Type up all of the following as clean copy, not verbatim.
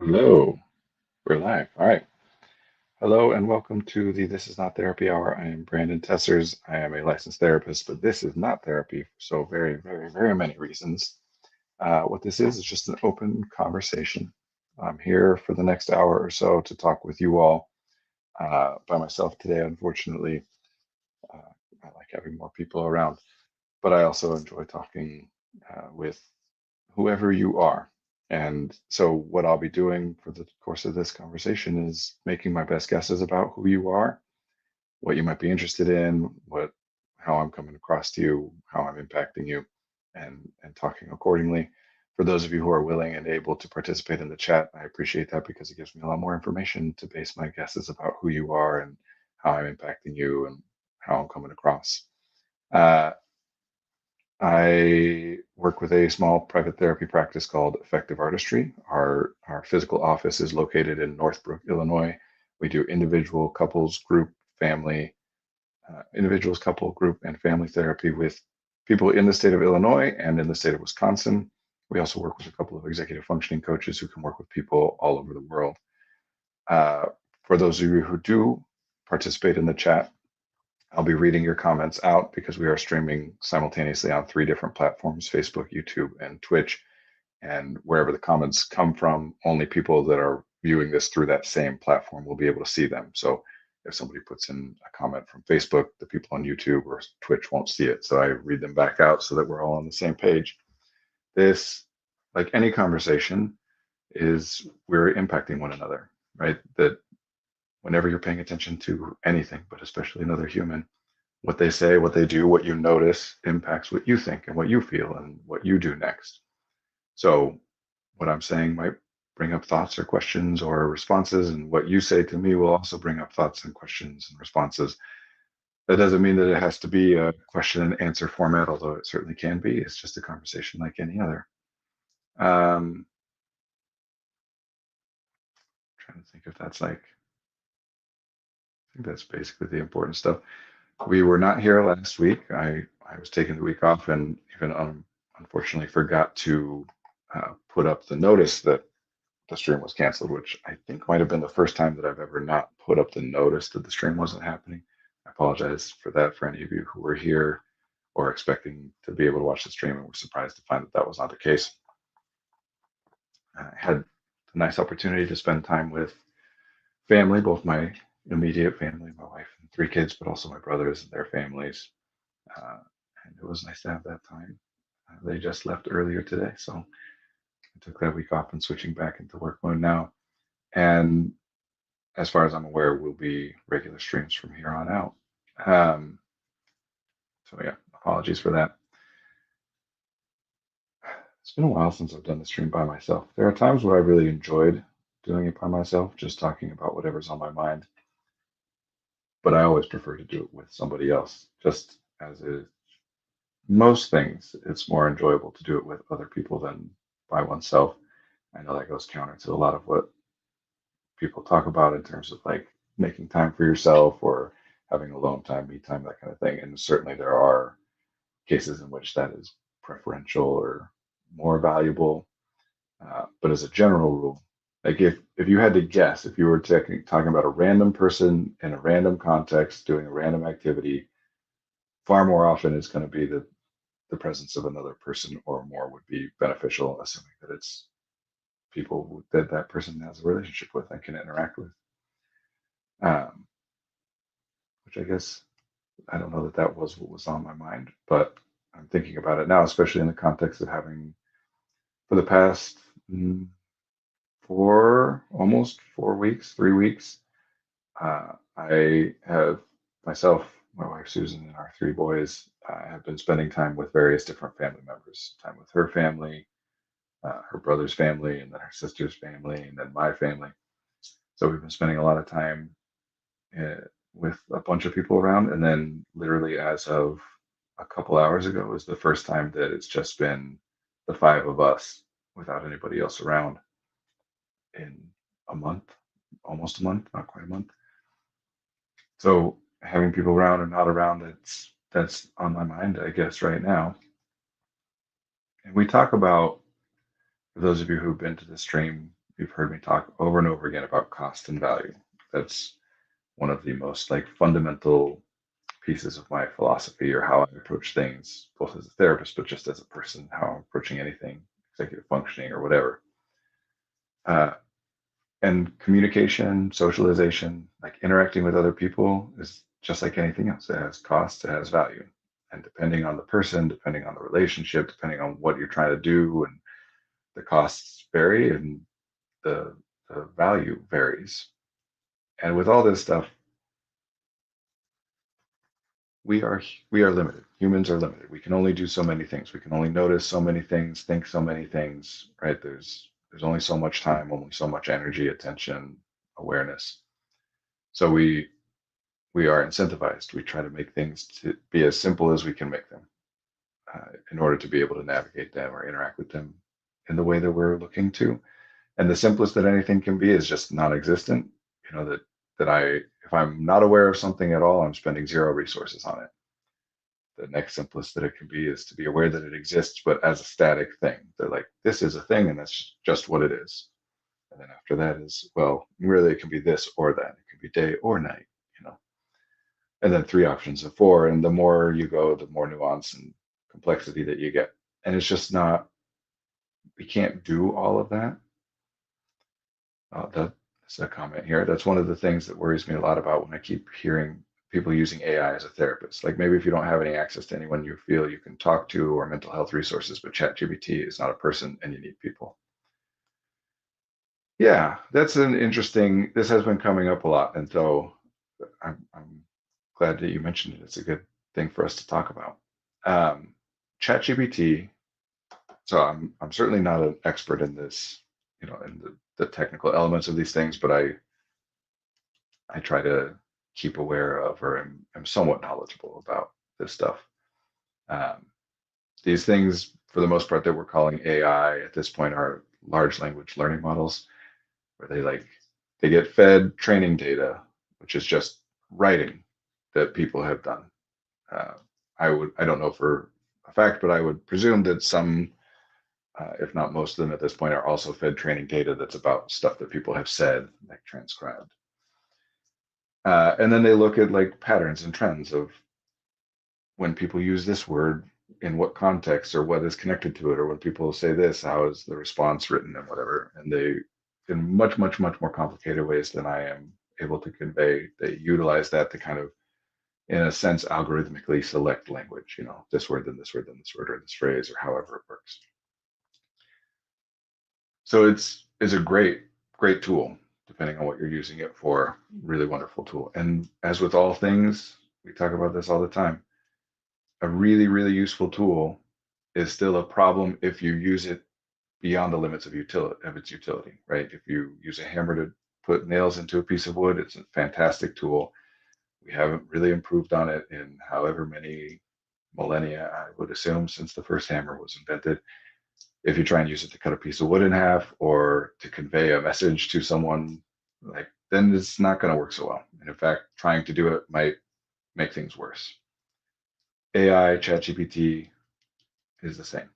Hello, we're live. All right. Hello and welcome to the This Is Not Therapy Hour. I am Brandon Tessers. I am a licensed therapist, but this is not therapy for so very, very, very many reasons. What this is just an open conversation. I'm here for the next hour or so to talk with you all by myself today. Unfortunately, uh, I like having more people around, but I also enjoy talking with whoever you are. And so, what I'll be doing for the course of this conversation is making my best guesses about who you are, what you might be interested in, how I'm coming across to you, how I'm impacting you, and talking accordingly. For those of you who are willing and able to participate in the chat, I appreciate that because it gives me a lot more information to base my guesses about who you are and how I'm impacting you and how I'm coming across. Uh, I work with a small private therapy practice called Effective Artistry. Our physical office is located in Northbrook, Illinois. We do individual, couples, group, family, individuals, couple, group, and family therapy with people in the state of Illinois and in the state of Wisconsin. We also work with a couple of executive functioning coaches who can work with people all over the world. Uh, for those of you who do participate in the chat, I'll be reading your comments out because we are streaming simultaneously on three different platforms: Facebook, YouTube, and Twitch. And wherever the comments come from, only people that are viewing this through that same platform will be able to see them. So if somebody puts in a comment from Facebook, the people on YouTube or Twitch won't see it. So I read them back out so that we're all on the same page. This, like any conversation, is we're impacting one another, right? That whenever you're paying attention to anything, but especially another human, what they say, what they do, what you notice impacts what you think and what you feel and what you do next. So, what I'm saying might bring up thoughts or questions or responses, and what you say to me will also bring up thoughts and questions and responses. That doesn't mean that it has to be a question and answer format, although it certainly can be. It's just a conversation like any other. Trying to think if that's like, I think that's basically the important stuff. We were not here last week. I was taking the week off and even unfortunately forgot to put up the notice that the stream was canceled, which I think might have been the first time that I've ever not put up the notice that the stream wasn't happening. I apologize for that for any of you who were here or expecting to be able to watch the stream and were surprised to find that that was not the case. I had a nice opportunity to spend time with family, both my immediate family, my wife and three kids, but also my brothers and their families. Uh, and it was nice to have that time. They just left earlier today, so I took that week off and switching back into work mode now. And as far as I'm aware, will be regular streams from here on out. Um, so yeah, apologies for that. It's been a while since I've done the stream by myself. There are times where I really enjoyed doing it by myself, just talking about whatever's on my mind. But I always prefer to do it with somebody else, just as is most things. It's more enjoyable to do it with other people than by oneself. I know that goes counter to a lot of what people talk about in terms of like making time for yourself or having alone time, me time, that kind of thing. And certainly there are cases in which that is preferential or more valuable. But as a general rule, like if you had to guess, if you were talking about a random person in a random context doing a random activity, far more often it's going to be the presence of another person or more would be beneficial, assuming that it's people that that person has a relationship with and can interact with. Um, which I guess I don't know that that was what was on my mind, but I'm thinking about it now, especially in the context of having for the past almost 4 weeks, 3 weeks. I have myself, my wife Susan, and our three boys have been spending time with various different family members. Time with her family, her brother's family, and then her sister's family, and then my family. So we've been spending a lot of time uh, with a bunch of people around. And then, literally, as of a couple hours ago, is the first time that it's just been the five of us without anybody else around in a month, almost a month, not quite a month. So having people around or not around, that's on my mind, I guess, right now. And we talk about, for those of you who've been to the stream, you've heard me talk over and over again about cost and value. That's one of the most like fundamental pieces of my philosophy or how I approach things, both as a therapist, but just as a person, how I'm approaching anything, executive functioning or whatever. Uh, and communication, socialization, like interacting with other people is just like anything else. It has cost, it has value. And depending on the person, depending on the relationship, depending on what you're trying to do, and the costs vary and the, the value varies. And with all this stuff, we are we are limited. Humans are limited. We can only do so many things. We can only notice so many things, think so many things, right? There's only so much time, only so much energy, attention, awareness. So we are incentivized. We try to make things to be as simple as we can make them in order to be able to navigate them or interact with them in the way that we're looking to. And the simplest that anything can be is just non-existent. You know that if I'm not aware of something at all, I'm spending zero resources on it. The next simplest that it can be is to be aware that it exists, but as a static thing. They're like, this is a thing, and that's just what it is. And then after that is, well, really, it can be this or that. It can be day or night, you know. And then three options of four. And the more you go, the more nuance and complexity that you get. And it's just not, we can't do all of that. That's a comment here. That's one of the things that worries me a lot about when I keep hearing people using AI as a therapist. Like maybe if you don't have any access to anyone you feel you can talk to or mental health resources, but ChatGPT is not a person and you need people. Yeah, that's an interesting, this has been coming up a lot. And so I'm glad that you mentioned it. It's a good thing for us to talk about. Um, ChatGPT, so I'm certainly not an expert in this, you know, in the technical elements of these things, but I try to keep aware of or am somewhat knowledgeable about this stuff. Um, these things, for the most part, that we're calling AI at this point are large language learning models, where they get fed training data, which is just writing that people have done. Uh, I don't know for a fact, but I would presume that some, if not most of them at this point, are also fed training data that's about stuff that people have said, like transcribed. And then they look at like patterns and trends of when people use this word in what context or what is connected to it, or when people say this, how is the response written and whatever. And they, in much more complicated ways than I am able to convey, they utilize that to kind of, in a sense, algorithmically select language, you know, this word, then this word, then this word, or this phrase, or however it works. So it's a great tool, depending on what you're using it for. Really wonderful tool. And as with all things, we talk about this all the time. A really useful tool is still a problem if you use it beyond the limits of its utility, right? If you use a hammer to put nails into a piece of wood, it's a fantastic tool. We haven't really improved on it in however many millennia, I would assume, since the first hammer was invented. If you try and use it to cut a piece of wood in half or to convey a message to someone, like then it's not going to work so well. And in fact, trying to do it might make things worse. AI, ChatGPT is the same.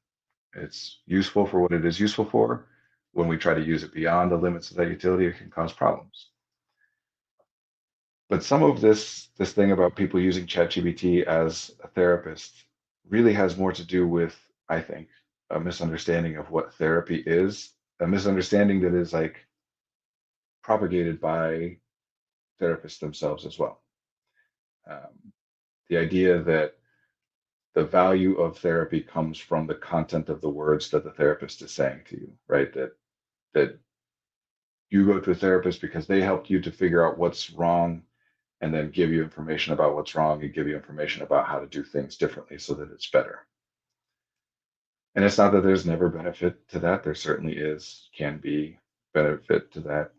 It's useful for what it is useful for. When we try to use it beyond the limits of that utility, it can cause problems. But some of this thing about people using ChatGPT as a therapist really has more to do with, I think, a misunderstanding of what therapy is, a misunderstanding that is like propagated by therapists themselves as well. Um, the idea that the value of therapy comes from the content of the words that the therapist is saying to you, right? That you go to a therapist because they helped you to figure out what's wrong and then give you information about what's wrong and give you information about how to do things differently so that it's better. And it's not that there's never benefit to that. There certainly is, can be benefit to that.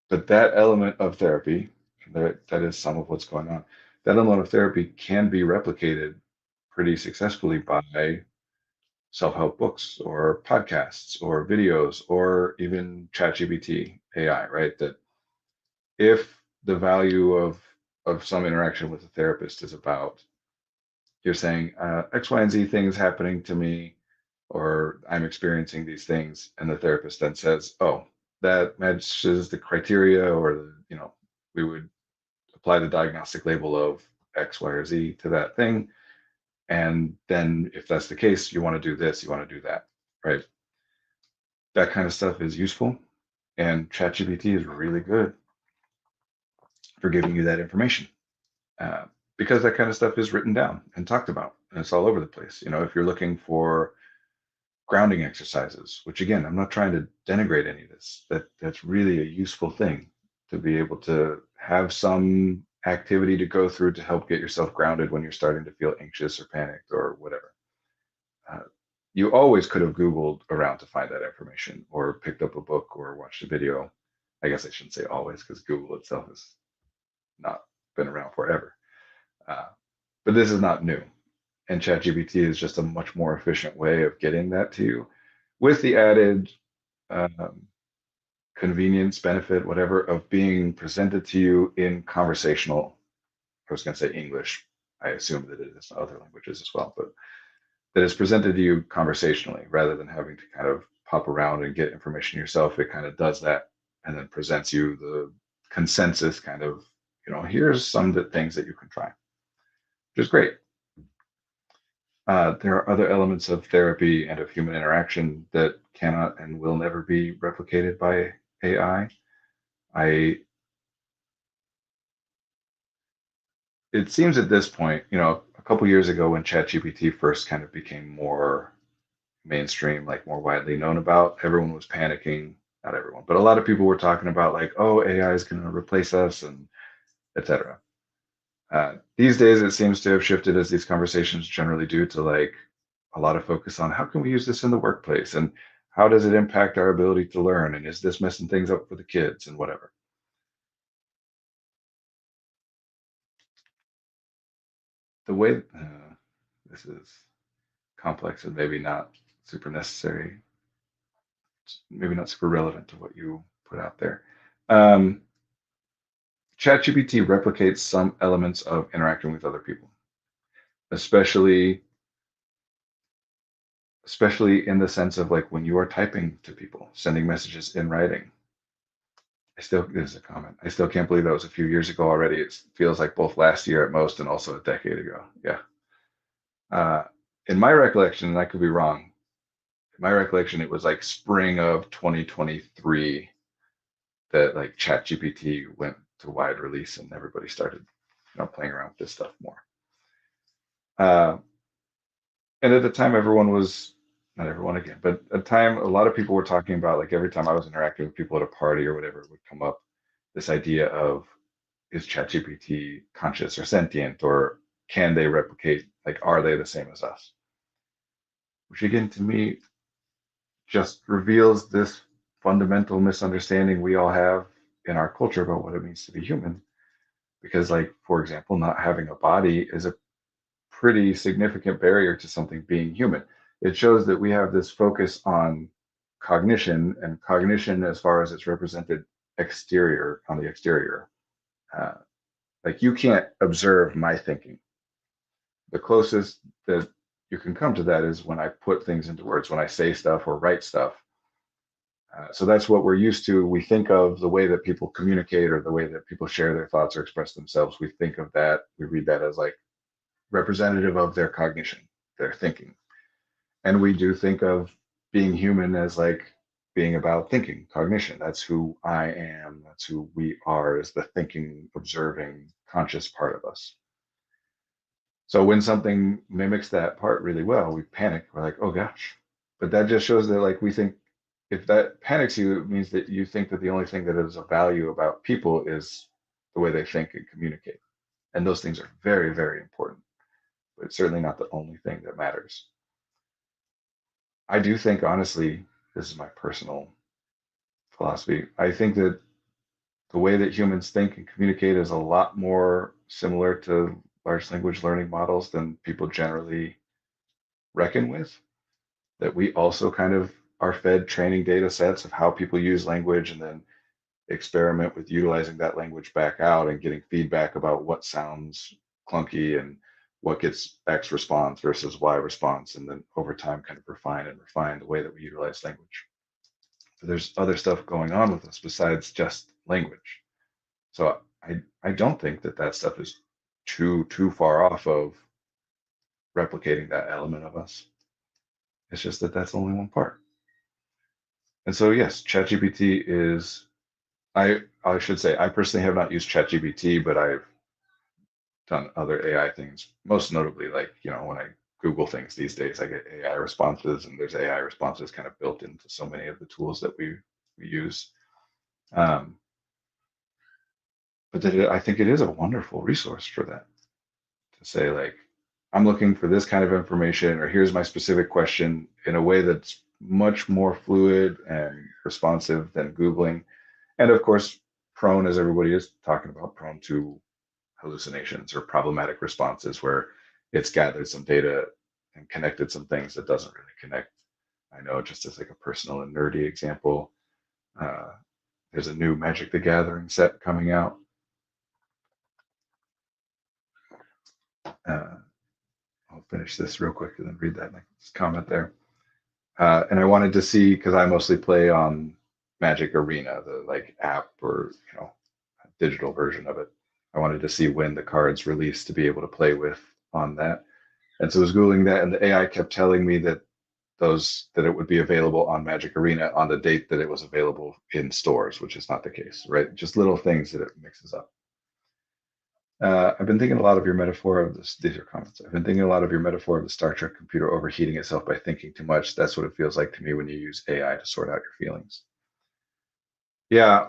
But that element of therapy, that is some of what's going on. That element of therapy can be replicated pretty successfully by self-help books or podcasts or videos or even ChatGPT AI, right? That if the value of some interaction with a therapist is about you're saying X, Y, and Z things happening to me. or I'm experiencing these things, and the therapist then says, oh, that matches the criteria, or we would apply the diagnostic label of X, Y, or Z to that thing. And then if that's the case, you want to do this, you want to do that, right? That kind of stuff is useful. And ChatGPT is really good for giving you that information, uh, because that kind of stuff is written down and talked about, and it's all over the place. If you're looking for grounding exercises, which again, I'm not trying to denigrate any of this, that's really a useful thing to be able to have some activity to go through to help get yourself grounded when you're starting to feel anxious or panicked or whatever. Uh, you always could have Googled around to find that information or picked up a book or watched a video. I guess I shouldn't say always because Google itself has not been around forever. Uh, but this is not new. And ChatGPT is just a much more efficient way of getting that to you with the added um, convenience, benefit, whatever, of being presented to you in conversational. I was going to say English. I assume that it is other languages as well, but that is presented to you conversationally rather than having to kind of pop around and get information yourself. It kind of does that and then presents you the consensus kind of, here's some of the things that you can try, which is great. There are other elements of therapy and of human interaction that cannot and will never be replicated by AI. It seems at this point, a couple years ago when ChatGPT first kind of became more mainstream, like more widely known about, everyone was panicking. Not everyone, but a lot of people were talking about like, oh, AI is going to replace us and etc. These days, it seems to have shifted as these conversations generally do to like a lot of focus on how can we use this in the workplace and how does it impact our ability to learn and is this messing things up for the kids and whatever. The way this is complex and maybe not super necessary, maybe not super relevant to what you put out there. Um, ChatGPT replicates some elements of interacting with other people, especially especially in the sense of like when you are typing to people, sending messages in writing. There's a comment. I still can't believe that was a few years ago already. It feels like both last year at most and also a decade ago. Yeah. Uh, in my recollection, and I could be wrong, in my recollection, it was like spring of 2023 that like ChatGPT went to wide release and everybody started, playing around with this stuff more. Uh, and at the time, everyone was not everyone again, but at the time, a lot of people were talking about like every time I was interacting with people at a party or whatever, it would come up this idea of is ChatGPT conscious or sentient or can they replicate? Like, are they the same as us? Which again, to me, just reveals this fundamental misunderstanding we all have in our culture about what it means to be human. Because, like, for example, not having a body is a pretty significant barrier to something being human. It shows that we have this focus on cognition, and cognition, as far as it's represented exterior on the exterior. Uh, like, you can't observe my thinking. The closest that you can come to that is when I put things into words, when I say stuff or write stuff. So that's what we're used to. We think of the way that people communicate or the way that people share their thoughts or express themselves. We think of that, we read that as like representative of their cognition, their thinking. And we do think of being human as like being about thinking, cognition. That's who I am. That's who we are, is the thinking, observing, conscious part of us. So when something mimics that part really well, we panic. We're like, oh gosh. But that just shows that like we think if that panics you, it means that you think that the only thing that is of value about people is the way they think and communicate. And those things are very, very important, but it's certainly not the only thing that matters. I do think, honestly, this is my personal philosophy. I think that the way that humans think and communicate is a lot more similar to large language learning models than people generally reckon with. That we also kind of are fed training data sets of how people use language and then experiment with utilizing that language back out and getting feedback about what sounds clunky and what gets X response versus Y response, and then over time kind of refine and refine the way that we utilize language. But there's other stuff going on with us besides just language. So I don't think that that stuff is too far off of replicating that element of us. It's just that that's only one part. And so yes, ChatGPT is I should say I personally have not used ChatGPT, but I've done other AI things. Most notably, like when I Google things these days, I get AI responses, and there's AI responses kind of built into so many of the tools that we use. Um, but I think it is a wonderful resource for that to say like, I'm looking for this kind of information, or here's my specific question in a way that's much more fluid and responsive than Googling. And of course, prone, as everybody is talking about, prone to hallucinations or problematic responses where it's gathered some data and connected some things that doesn't really connect. I know, just as like a personal and nerdy example, uh, there's a new Magic the Gathering set coming out. Uh, I'll finish this real quick and then read that next comment there. And I wanted to see, because I mostly play on Magic Arena, the like app or digital version of it. I wanted to see when the cards released to be able to play with on that. And so I was Googling that, and the AI kept telling me that it would be available on Magic Arena on the date that it was available in stores, which is not the case, right? Just little things that it mixes up. I've been thinking a lot of your metaphor of this. These are comments. I've been thinking a lot of your metaphor of the Star Trek computer overheating itself by thinking too much. That's what it feels like to me when you use AI to sort out your feelings. Yeah,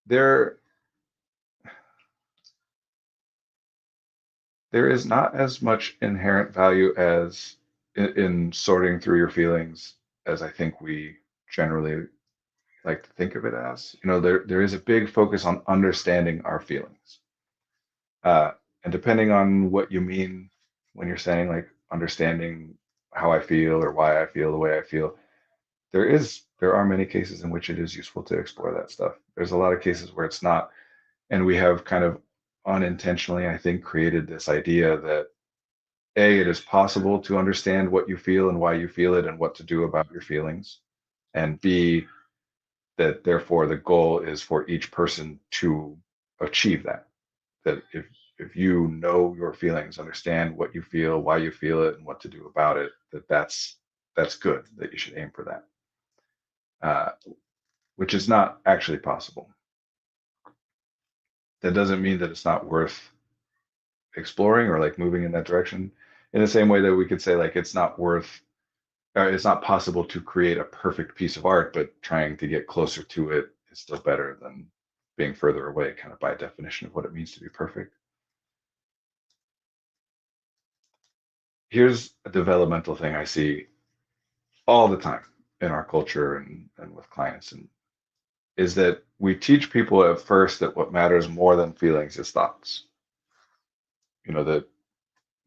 there there is not as much inherent value as in sorting through your feelings as I think we generally like to think of it as. There is a big focus on understanding our feelings. And depending on what you mean when you're saying like understanding how I feel or why I feel the way I feel, there are many cases in which it is useful to explore that stuff. There's a lot of cases where it's not, and we have kind of unintentionally, I think, created this idea that A, it is possible to understand what you feel and why you feel it and what to do about your feelings. And B, that therefore the goal is for each person to achieve that. That if you know your feelings, understand what you feel, why you feel it, and what to do about it, that's good. That you should aim for that, which is not actually possible. That doesn't mean that it's not worth exploring or like moving in that direction. In the same way that we could say like it's not possible to create a perfect piece of art, but trying to get closer to it is still better than being further away, kind of by definition of what it means to be perfect. Here's a developmental thing I see all the time in our culture and with clients, and is that we teach people at first that what matters more than feelings is thoughts. That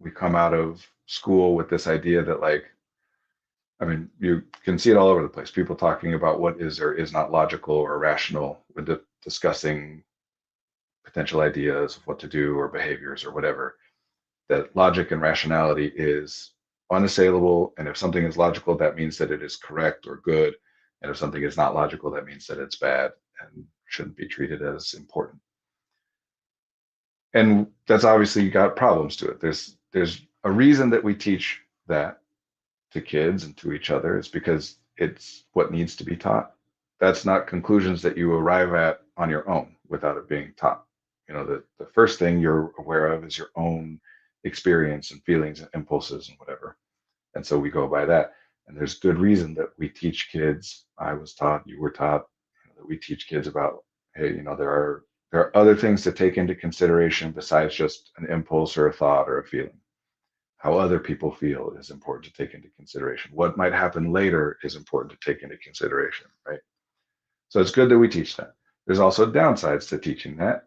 we come out of school with this idea that like, I mean, you can see it all over the place. People talking about what is or is not logical or rational when discussing potential ideas of what to do or behaviors or whatever. That logic and rationality is unassailable. And if something is logical, that means that it is correct or good. And if something is not logical, that means that it's bad and shouldn't be treated as important. And that's obviously got problems to it. There's a reason that we teach that to kids and to each other is because it's what needs to be taught. That's not conclusions that you arrive at on your own without it being taught. The first thing you're aware of is your own experience and feelings and impulses and whatever. And so we go by that. And there's good reason that we teach kids. I was taught, you were taught, that we teach kids about, hey, there are other things to take into consideration besides just an impulse or a thought or a feeling. How other people feel is important to take into consideration. What might happen later is important to take into consideration, right? So it's good that we teach that. There's also downsides to teaching that,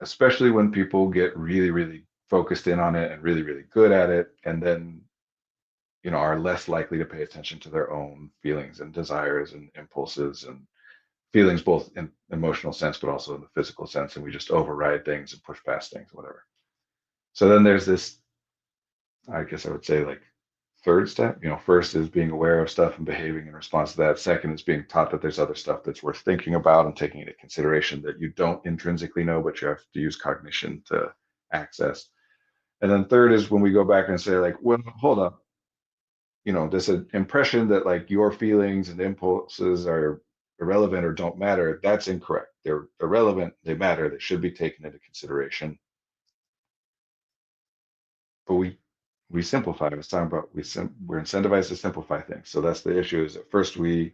especially when people get really, really focused in on it and really, really good at it, and then are less likely to pay attention to their own feelings and desires and impulses and feelings both in emotional sense, but also in the physical sense. And we just override things and push past things, whatever. So then there's this, I guess I would say like third step. First is being aware of stuff and behaving in response to that. Second is being taught that there's other stuff that's worth thinking about and taking into consideration that you don't intrinsically know, but you have to use cognition to access. And then third is when we go back and say like, well, hold up, this impression that like your feelings and impulses are irrelevant or don't matter, that's incorrect. They're irrelevant, they matter, they should be taken into consideration. But we simplify. I was talking about we're incentivized to simplify things. So that's the issue. Is at first when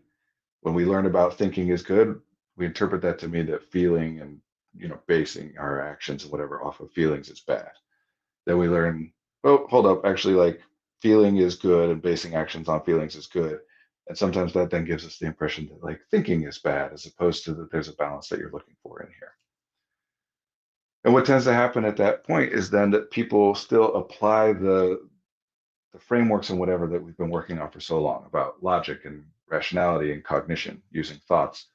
we learn about thinking is good, we interpret that to mean that feeling and basing our actions and whatever off of feelings is bad. Then we learn, oh, hold up, actually, like feeling is good and basing actions on feelings is good. And sometimes that then gives us the impression that like thinking is bad, as opposed to that there's a balance that you're looking for in here. And what tends to happen at that point is then that people still apply the frameworks and whatever that we've been working on for so long about logic and rationality and cognition using thoughts.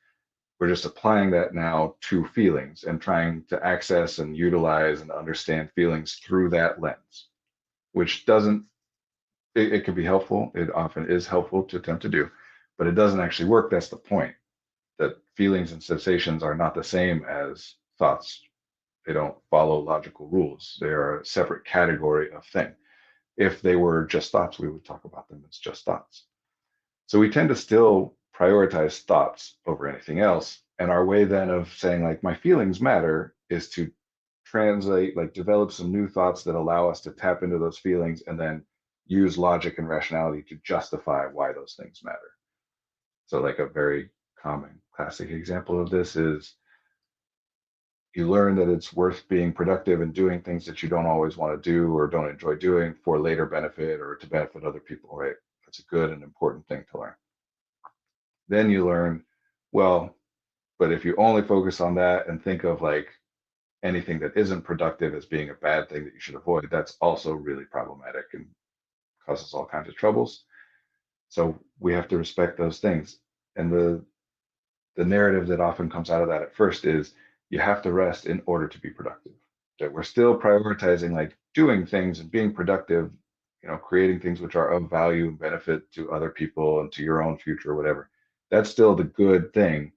We're just applying that now to feelings and trying to access and utilize and understand feelings through that lens, which doesn't, it can be helpful. It often is helpful to attempt to do, but it doesn't actually work. That's the point, that feelings and sensations are not the same as thoughts. They don't follow logical rules. They are a separate category of thing. If they were just thoughts, we would talk about them as just thoughts. So we tend to still prioritize thoughts over anything else. And our way then of saying, like, my feelings matter is to translate, like, develop some new thoughts that allow us to tap into those feelings and then use logic and rationality to justify why those things matter. So, like, a very common classic example of this is you learn that it's worth being productive and doing things that you don't always want to do or don't enjoy doing for later benefit or to benefit other people, right? That's a good and important thing to learn. Then you learn, well, but if you only focus on that and think of like anything that isn't productive as being a bad thing that you should avoid, that's also really problematic and causes all kinds of troubles. So we have to respect those things. And the narrative that often comes out of that at first is you have to rest in order to be productive. That we're still prioritizing like doing things and being productive, creating things which are of value and benefit to other people and to your own future or whatever. That's still the good thing.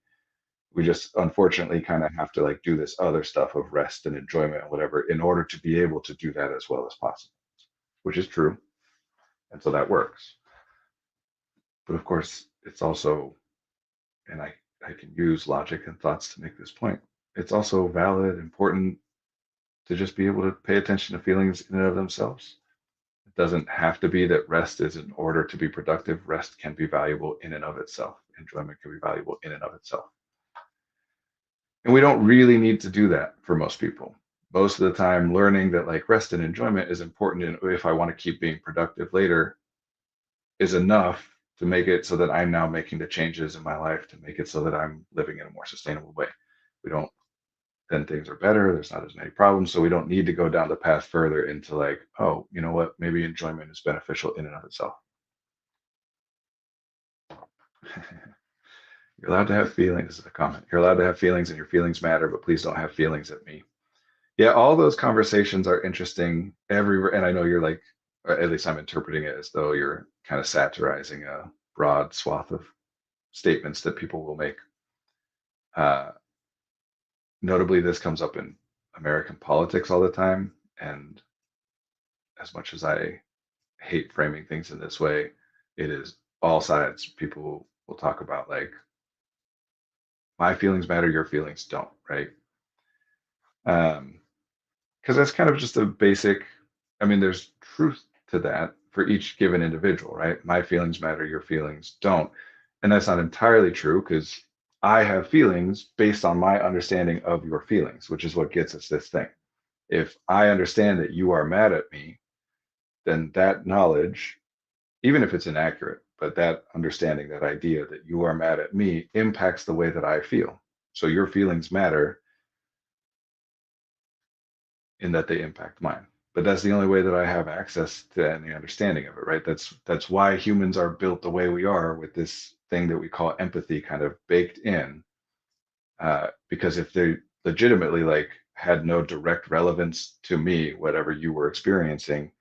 We just unfortunately kind of have to like do this other stuff of rest and enjoyment and whatever in order to be able to do that as well as possible, which is true. And so that works. But of course, it's also, and I can use logic and thoughts to make this point. It's also valid, important to just be able to pay attention to feelings in and of themselves. It doesn't have to be that rest is in order to be productive. Rest can be valuable in and of itself. Enjoyment can be valuable in and of itself. And we don't really need to do that for most people. Most of the time, learning that like rest and enjoyment is important, and if I want to keep being productive later, is enough to make it so that I'm now making the changes in my life to make it so that I'm living in a more sustainable way. We don't, then things are better. There's not as many problems. So we don't need to go down the path further into like, oh, you know what? Maybe enjoyment is beneficial in and of itself. You're allowed to have feelings. This is a comment. You're allowed to have feelings and your feelings matter, but please don't have feelings at me. Yeah, all those conversations are interesting everywhere. And I know you're like, or at least I'm interpreting it as though you're kind of satirizing a broad swath of statements that people will make. Uh, Notably, this comes up in American politics all the time. And as much as I hate framing things in this way, it is all sides. People will talk about like, my feelings matter, your feelings don't, right? Because that's kind of just a basic, I mean, there's truth to that for each given individual, right? My feelings matter, your feelings don't. And that's not entirely true because I have feelings based on my understanding of your feelings, which is what gets us this thing. If I understand that you are mad at me, then that knowledge, even if it's inaccurate, but that understanding, that idea that you are mad at me impacts the way that I feel. So your feelings matter in that they impact mine. But that's the only way that I have access to any understanding of it, right? That's why humans are built the way we are with this thing that we call empathy kind of baked in. Because if they legitimately like had no direct relevance to me, whatever you were experiencing,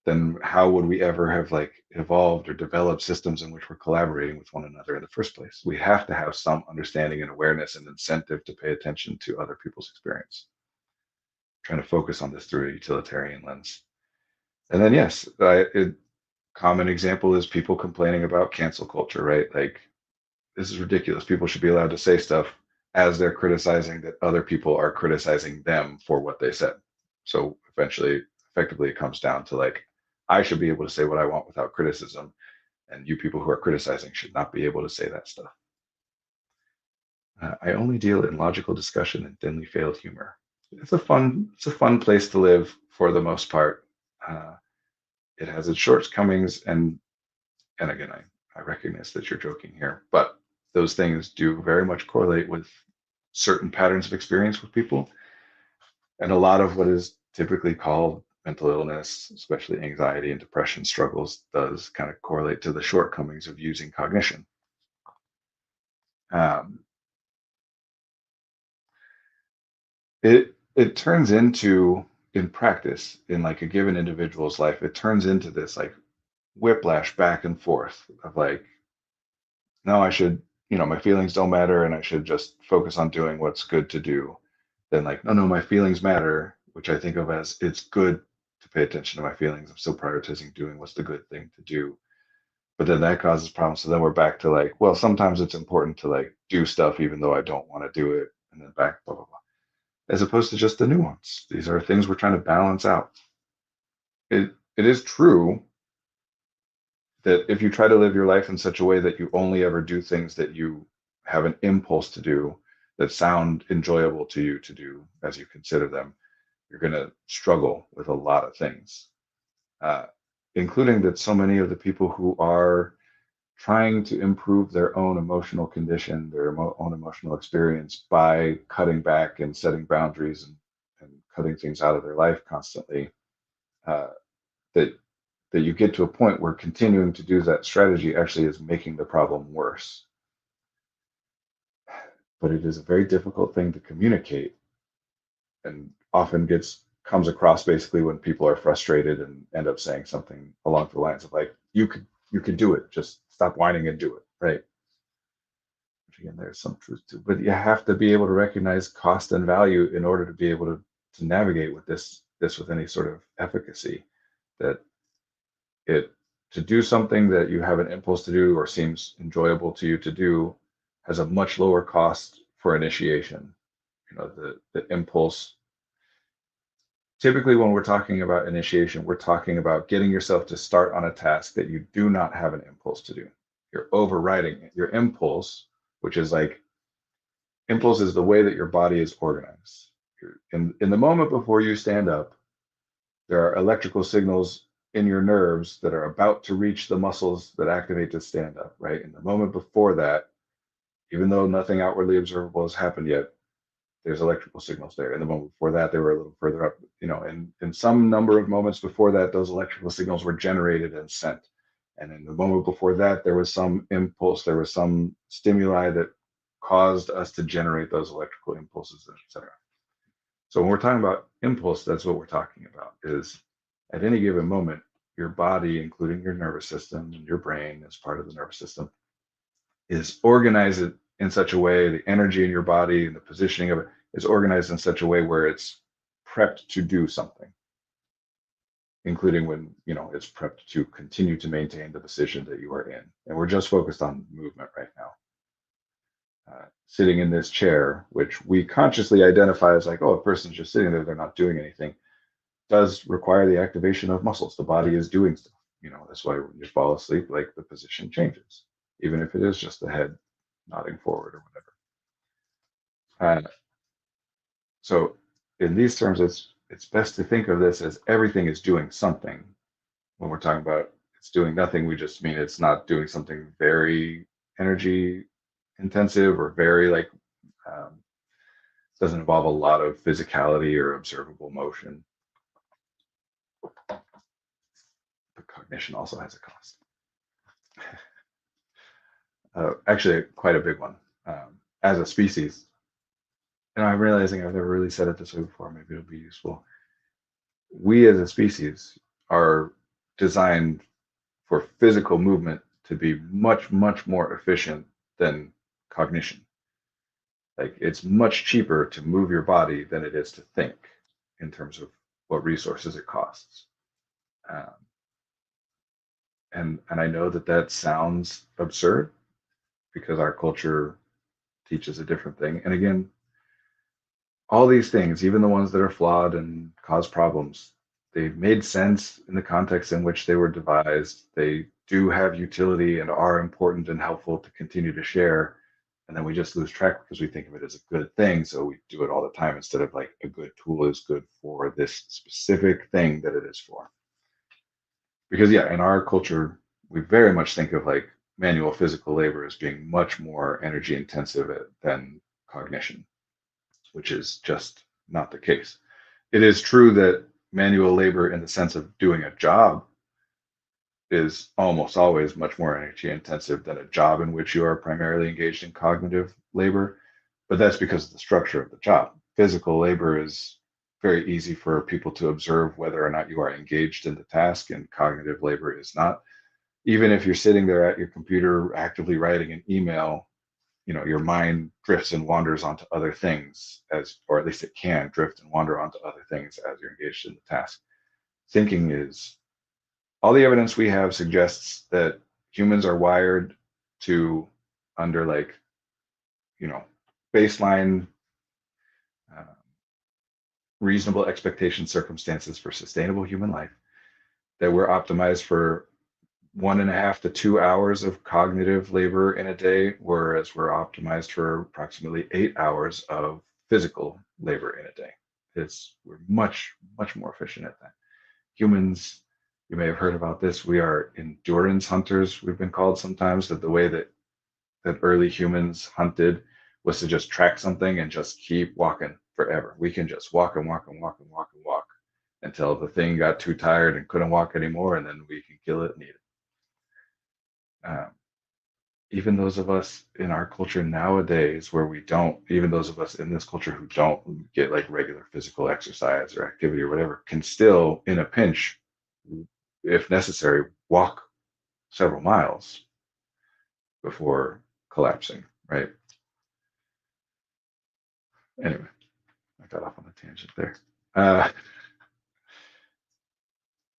then how would we ever have like evolved or developed systems in which we're collaborating with one another in the first place? We have to have some understanding and awareness and incentive to pay attention to other people's experience. Trying to focus on this through a utilitarian lens. And then, yes, common example is people complaining about cancel culture, right? Like, this is ridiculous. People should be allowed to say stuff as they're criticizing that other people are criticizing them for what they said. So eventually, effectively, it comes down to like, I should be able to say what I want without criticism, and you people who are criticizing should not be able to say that stuff. I only deal in logical discussion and thinly veiled humor. It's a fun place to live for the most part. Uh, it has its shortcomings, and again, I recognize that you're joking here, but those things do very much correlate with certain patterns of experience with people. And a lot of what is typically called mental illness, especially anxiety and depression struggles, does kind of correlate to the shortcomings of using cognition. Um, it turns into, in practice, in like a given individual's life, it turns into this like whiplash back and forth of like, no, I should, my feelings don't matter and I should just focus on doing what's good to do. Then, like, no, no, my feelings matter, which I think of as it's good to pay attention to my feelings. I'm still prioritizing doing what's the good thing to do. But then that causes problems. So then we're back to like, well, sometimes it's important to like do stuff even though I don't want to do it. And then back, blah, blah, blah. As opposed to just the nuance. These are things we're trying to balance out. It is true that if you try to live your life in such a way that you only ever do things that you have an impulse to do that sound enjoyable to you to do as you consider them, you're going to struggle with a lot of things, uh, including that so many of the people who are trying to improve their own emotional condition, their own emotional experience by cutting back and setting boundaries and cutting things out of their life constantly, uh, that that you get to a point where continuing to do that strategy actually is making the problem worse. But it is a very difficult thing to communicate and often gets comes across basically when people are frustrated and end up saying something along the lines of like, you could do it, just stop whining and do it, right? Which again, there's some truth to, but you have to be able to recognize cost and value in order to be able to navigate with this with any sort of efficacy. That it to do something that you have an impulse to do or seems enjoyable to you to do has a much lower cost for initiation. The impulse, typically when we're talking about initiation, we're talking about getting yourself to start on a task that you do not have an impulse to do. You're overriding it. Your impulse, which is like, impulse is the way that your body is organized. In the moment before you stand up, there are electrical signals in your nerves that are about to reach the muscles that activate to stand up, right? In the moment before that, even though nothing outwardly observable has happened yet, there's electrical signals there. In the moment before that, they were a little further up, and in some number of moments before that, those electrical signals were generated and sent. And in the moment before that, there was some impulse, there was some stimuli that caused us to generate those electrical impulses, etc. So when we're talking about impulse, that's what we're talking about is at any given moment, your body, including your nervous system and your brain as part of the nervous system, is organized in such a way, the energy in your body and the positioning of it is organized in such a way where it's prepped to do something, including when, it's prepped to continue to maintain the position that you are in. And we're just focused on movement right now. Sitting in this chair, which we consciously identify as like, oh, a person's just sitting there, they're not doing anything, does require the activation of muscles. The body is doing stuff. That's why when you fall asleep, like the position changes, even if it is just the head nodding forward or whatever. So in these terms, it's best to think of this as everything is doing something. When we're talking about it's doing nothing, we just mean it's not doing something very energy intensive or very like um, doesn't involve a lot of physicality or observable motion. But cognition also has a cost. Actually, quite a big one. As a species, And I'm realizing I've never really said it this way before. Maybe it'll be useful. We as a species are designed for physical movement to be much, much more efficient than cognition. Like it's much cheaper to move your body than it is to think in terms of what resources it costs. Um, and I know that that sounds absurd because our culture teaches a different thing. And again, all these things, even the ones that are flawed and cause problems, they made sense in the context in which they were devised. They do have utility and are important and helpful to continue to share. And then we just lose track because we think of it as a good thing. So we do it all the time instead of like a good tool is good for this specific thing that it is for. Because, yeah, in our culture, we very much think of like manual physical labor as being much more energy intensive than cognition, which is just not the case. It is true that manual labor, in the sense of doing a job, is almost always much more energy intensive than a job in which you are primarily engaged in cognitive labor. But that's because of the structure of the job. Physical labor is very easy for people to observe whether or not you are engaged in the task, and cognitive labor is not. Even if you're sitting there at your computer actively writing an email, your mind drifts and wanders onto other things, as or at least it can drift and wander onto other things as you're engaged in the task. Thinking is all the evidence we have suggests that humans are wired to, under like you know baseline uh, reasonable expectation circumstances for sustainable human life, that we're optimized for 1.5 to 2 hours of cognitive labor in a day, whereas we're optimized for approximately 8 hours of physical labor in a day. We're much, much more efficient at that. Humans, you may have heard about this. We are endurance hunters, we've been called sometimes, that the way that early humans hunted was to just track something and just keep walking forever. We can just walk and walk and walk and walk and walk until the thing got too tired and couldn't walk anymore, and then we can kill it and eat it. Um, Even those of us in our culture nowadays where we don't, even those of us in this culture who don't get like regular physical exercise or activity or whatever, can still, in a pinch, if necessary, walk several miles before collapsing, right? Anyway, I got off on a tangent there. Uh,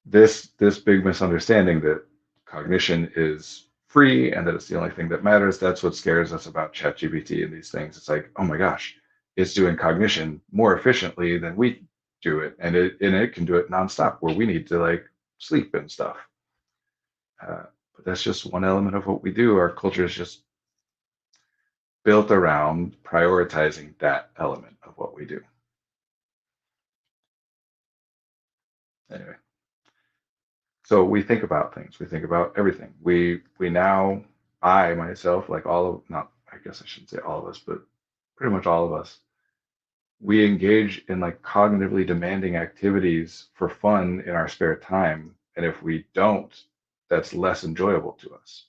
this big misunderstanding that cognition is free and that it's the only thing that matters. That's what scares us about ChatGPT and these things. It's like, oh my gosh, it's doing cognition more efficiently than we do it, and it can do it nonstop where we need to like sleep and stuff. But that's just one element of what we do. Our culture is just built around prioritizing that element of what we do. Anyway, so we think about things. We think about everything. We now, I myself, like all of, not, I guess I shouldn't say all of us, but pretty much all of us, we engage in like cognitively demanding activities for fun in our spare time. And if we don't, that's less enjoyable to us.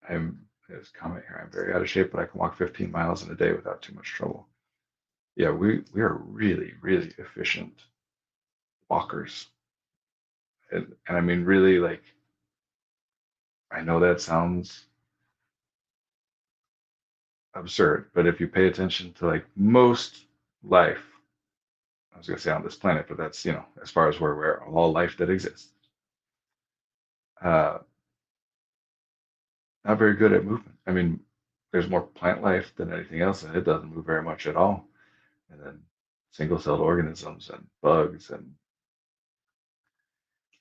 There's a comment here. I'm very out of shape, but I can walk 15 miles in a day without too much trouble. Yeah, we are really, really efficient walkers. And I mean, really, like, I know that sounds absurd, but if you pay attention to like most life, I was gonna say on this planet, but that's, as far as where we're all life that exists, uh, not very good at movement. I mean, there's more plant life than anything else, and it doesn't move very much at all. And then single-celled organisms and bugs, and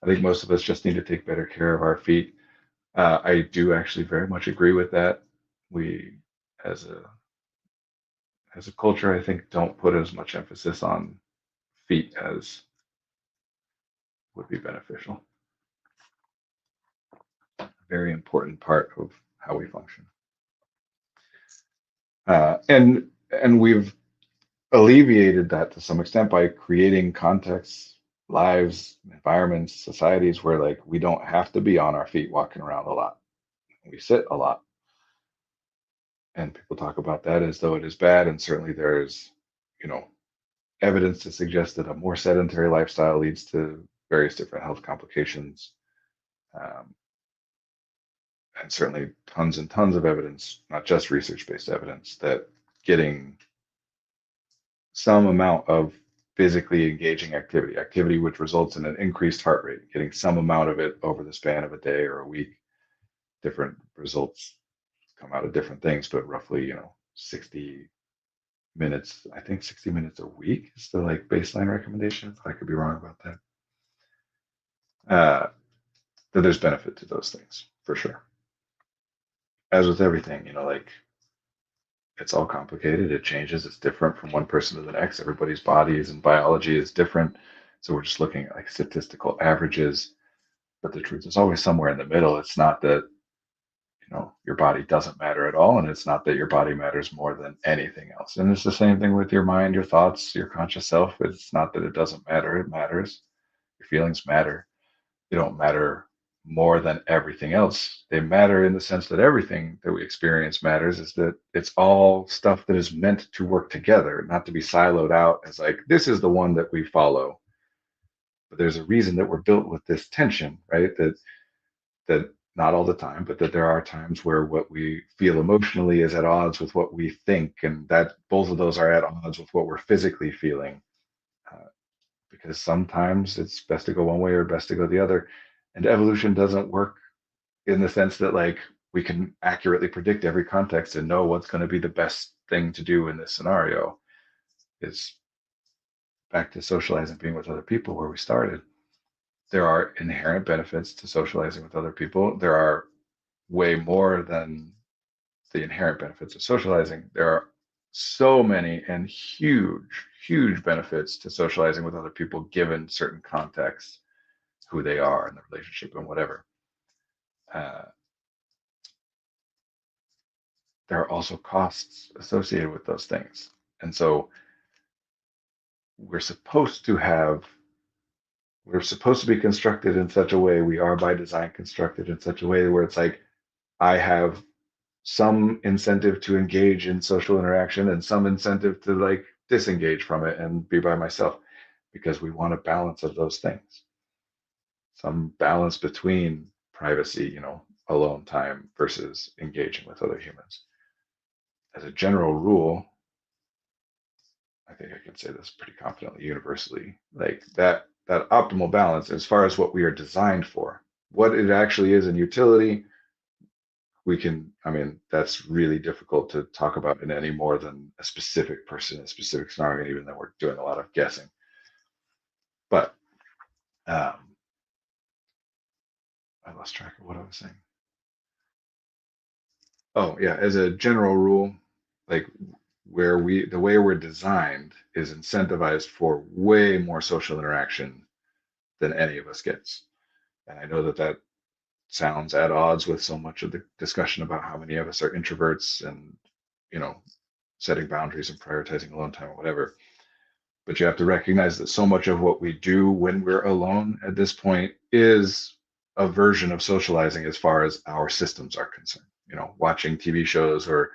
I think most of us just need to take better care of our feet. I do actually very much agree with that. We, as a culture, I think don't put as much emphasis on feet as would be beneficial. Very important part of how we function. And we've alleviated that to some extent by creating contexts, lives, environments, societies where like we don't have to be on our feet walking around a lot. We sit a lot. And people talk about that as though it is bad. And certainly there's, you know, evidence to suggest that a more sedentary lifestyle leads to various different health complications. Um, and certainly tons and tons of evidence, not just research-based evidence, that getting some amount of physically engaging activity which results in an increased heart rate, getting some amount of it over the span of a day or a week, different results come out of different things, but roughly, 60 minutes, I think 60 minutes a week is the like baseline recommendation. I could be wrong about that. That there's benefit to those things for sure. As with everything, like it's all complicated. It changes. It's different from one person to the next. Everybody's bodies and biology is different. So we're just looking at like statistical averages. But the truth is always somewhere in the middle. It's not that, your body doesn't matter at all. And it's not that your body matters more than anything else. And it's the same thing with your mind, your thoughts, your conscious self. It's not that it doesn't matter. It matters. Your feelings matter. They don't matter more than everything else. They matter in the sense that everything that we experience matters, is that it's all stuff that is meant to work together, not to be siloed out as like, this is the one that we follow. But there's a reason that we're built with this tension, right? That not all the time, but that there are times where what we feel emotionally is at odds with what we think, and that both of those are at odds with what we're physically feeling. Uh, because sometimes it's best to go one way or best to go the other. And evolution doesn't work in the sense that like we can accurately predict every context and know what's going to be the best thing to do in this scenario. It's back to socializing, being with other people where we started. There are inherent benefits to socializing with other people. There are way more than the inherent benefits of socializing. There are so many and huge, huge benefits to socializing with other people given certain contexts, who they are and the relationship and whatever. Uh, there are also costs associated with those things. And so we're supposed to have, we're supposed to be constructed in such a way, we are by design constructed in such a way where it's like, I have some incentive to engage in social interaction and some incentive to like disengage from it and be by myself, because we want a balance of those things, some balance between privacy, alone time versus engaging with other humans. As a general rule, I think I can say this pretty confidently, universally, like that optimal balance as far as what we are designed for, what it actually is in utility, we can, I mean, that's really difficult to talk about in any more than a specific person, a specific scenario, and even then we're doing a lot of guessing. But um, I lost track of what I was saying. Oh yeah, as a general rule, like the way we're designed is incentivized for way more social interaction than any of us gets. And I know that that sounds at odds with so much of the discussion about how many of us are introverts and, you know, setting boundaries and prioritizing alone time or whatever. But you have to recognize that so much of what we do when we're alone at this point is a version of socializing as far as our systems are concerned. Watching TV shows or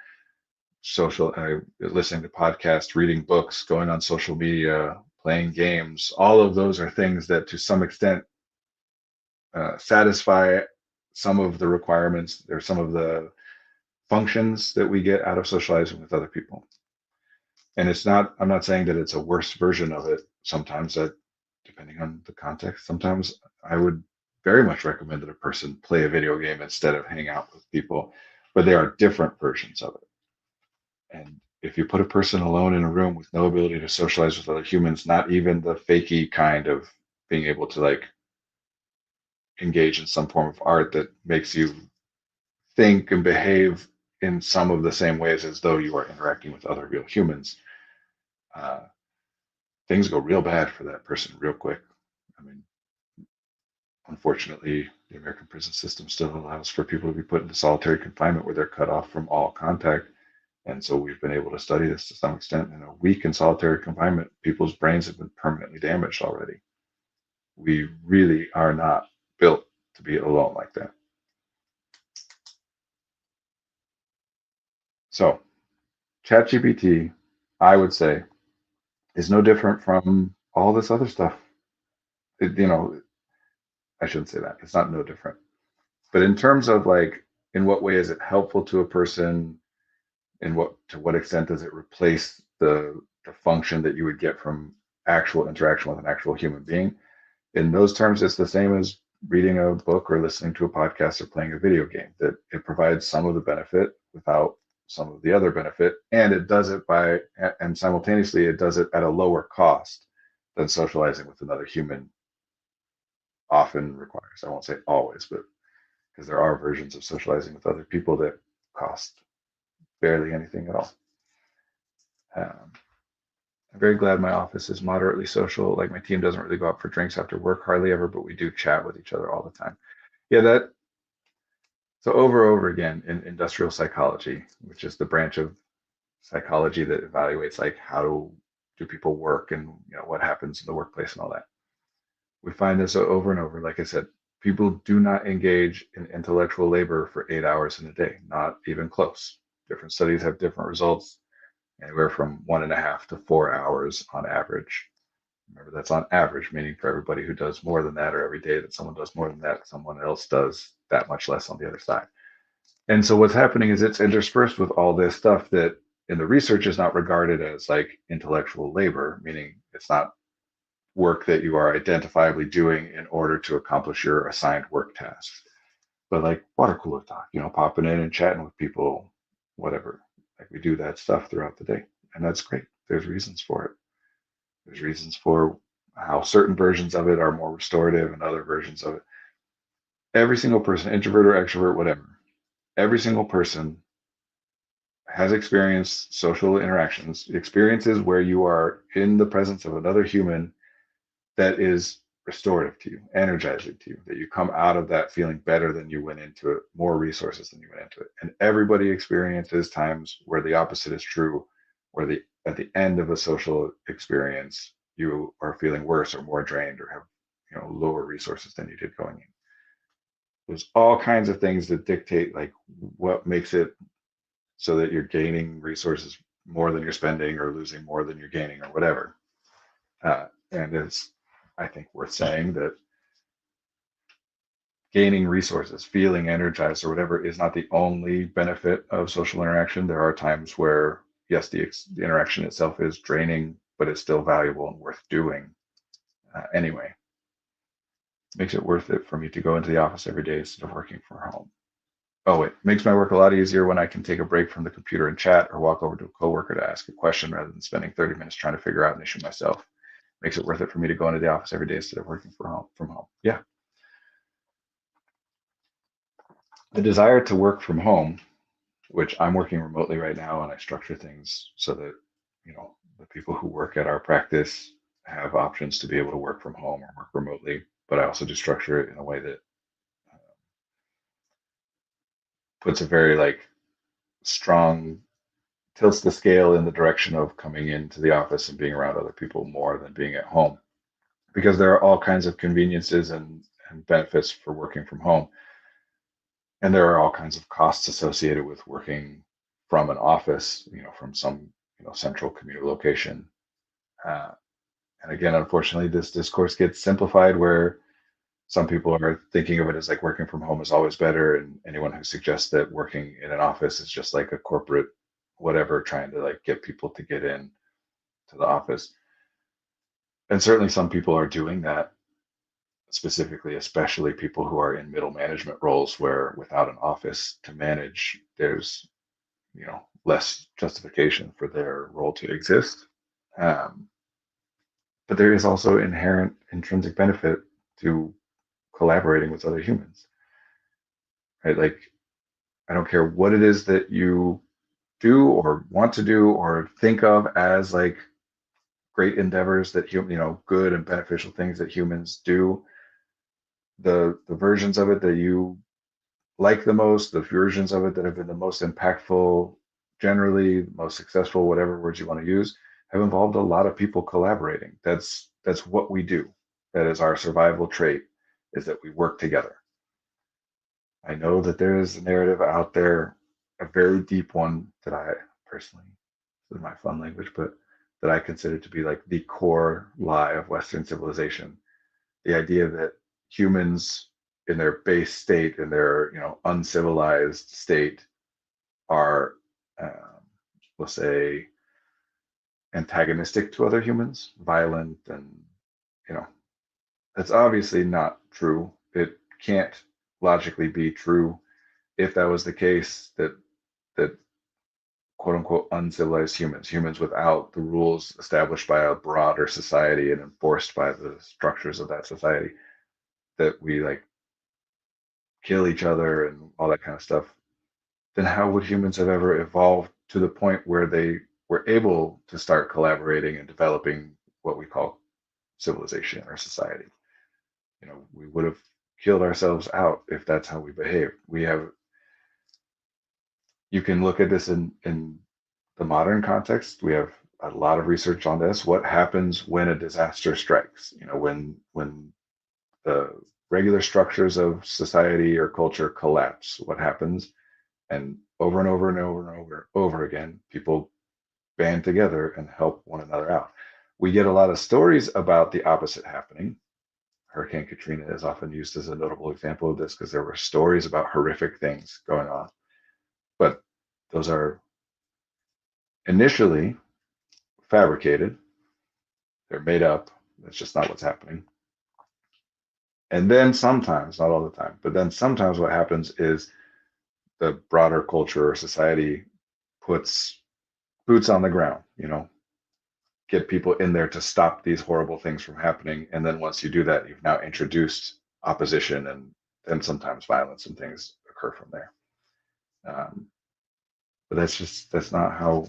listening to podcasts, reading books, going on social media, playing games. All of those are things that to some extent satisfy some of the requirements or some of the functions that we get out of socializing with other people. And I'm not saying that it's a worse version of it. Sometimes that, depending on the context, sometimes I would very much recommend that a person play a video game instead of hang out with people, but there are different versions of it. And if you put a person alone in a room with no ability to socialize with other humans, not even the fakey kind of being able to like engage in some form of art that makes you think and behave in some of the same ways as though you are interacting with other real humans, uh, things go real bad for that person real quick. I mean, unfortunately, the American prison system still allows for people to be put into solitary confinement where they're cut off from all contact. And so we've been able to study this to some extent. In a week in solitary confinement, people's brains have been permanently damaged already. We really are not built to be alone like that. So ChatGPT, I would say, is no different from all this other stuff. You know, I shouldn't say that. It's not no different. But in terms of like, in what way is it helpful to a person? In what to what extent does it replace the function that you would get from actual interaction with an actual human being? In those terms, it's the same as reading a book or listening to a podcast or playing a video game, that it provides some of the benefit without some of the other benefit. And it does it and simultaneously, it does it at a lower cost than socializing with another human often requires. I won't say always, but because there are versions of socializing with other people that cost barely anything at all. Um, I'm very glad my office is moderately social. Like my team doesn't really go out for drinks after work, hardly ever, but we do chat with each other all the time. Yeah, that so over again in industrial psychology, which is the branch of psychology that evaluates like how do people work and what happens in the workplace and all that. We find this over and over. Like I said, people do not engage in intellectual labor for 8 hours in a day, not even close. Different studies have different results, anywhere from 1.5 to 4 hours on average. Remember, that's on average, meaning for everybody who does more than that, or every day that someone does more than that, someone else does that much less on the other side. And so what's happening is it's interspersed with all this stuff that in the research is not regarded as like intellectual labor, meaning it's not work that you are identifiably doing in order to accomplish your assigned work tasks. But like water cooler talk, popping in and chatting with people, whatever. Like we do that stuff throughout the day. And that's great. There's reasons for it. There's reasons for how certain versions of it are more restorative and other versions of it. Every single person, introvert or extrovert, whatever, every single person has experienced social interactions, experiences where you are in the presence of another human that is restorative to you, energizing to you, that you come out of that feeling better than you went into it, more resources than you went into it. And everybody experiences times where the opposite is true, where at the end of a social experience, you are feeling worse or more drained or have lower resources than you did going in. There's all kinds of things that dictate like what makes it so that you're gaining resources more than you're spending or losing more than you're gaining or whatever. And it's, I think, worth saying that gaining resources, feeling energized or whatever is not the only benefit of social interaction. There are times where, yes, the interaction itself is draining, but it's still valuable and worth doing anyway. Makes it worth it for me to go into the office every day instead of working from home. Oh, it makes my work a lot easier when I can take a break from the computer and chat or walk over to a coworker to ask a question rather than spending 30 minutes trying to figure out an issue myself. Makes it worth it for me to go into the office every day instead of working from home. Yeah. The desire to work from home, which I'm working remotely right now, and I structure things so that, the people who work at our practice have options to be able to work from home or work remotely. But I also do structure it in a way that puts a very like strong tilts the scale in the direction of coming into the office and being around other people more than being at home, because there are all kinds of conveniences and benefits for working from home, and there are all kinds of costs associated with working from an office, from some central commuter location. uh, and again, unfortunately, this discourse gets simplified where some people are thinking of it as like working from home is always better, and anyone who suggests that working in an office is just like a corporate whatever trying to like get people to get in to the office. And certainly some people are doing that, specifically, especially people who are in middle management roles where without an office to manage, there's, less justification for their role to exist. Um, but there is also inherent intrinsic benefit to collaborating with other humans, right? Like, I don't care what it is that you do or want to do or think of as like great endeavors that good and beneficial things that humans do. The versions of it that you like the most, the versions of it that have been the most impactful, generally most successful, whatever words you want to use, have involved a lot of people collaborating. That's what we do. That is our survival trait, is that we work together. I know that there is a narrative out there a very deep one that I personally, this is my fun language, but that I consider to be like the core lie of Western civilization. The idea that humans in their base state, in their uncivilized state, are, um, we'll say, antagonistic to other humans, violent, and you know that's obviously not true. It can't logically be true. If that was the case, that quote unquote uncivilized humans without the rules established by a broader society and enforced by the structures of that society, that we like kill each other and all that kind of stuff, then how would humans have ever evolved to the point where they were able to start collaborating and developing what we call civilization or society? We would have killed ourselves out if that's how we behave. You can look at this in the modern context. We have a lot of research on this. What happens when a disaster strikes? When the regular structures of society or culture collapse, what happens? And over and over and over and over again, people band together and help one another out. We get a lot of stories about the opposite happening. Hurricane Katrina is often used as a notable example of this because there were stories about horrific things going on. But those are initially fabricated, they're made up. That's just not what's happening. And then sometimes, not all the time, but then sometimes what happens is the broader culture or society puts boots on the ground, get people in there to stop these horrible things from happening. And then once you do that, you've now introduced opposition, and then sometimes violence and things occur from there. Um, but that's not how.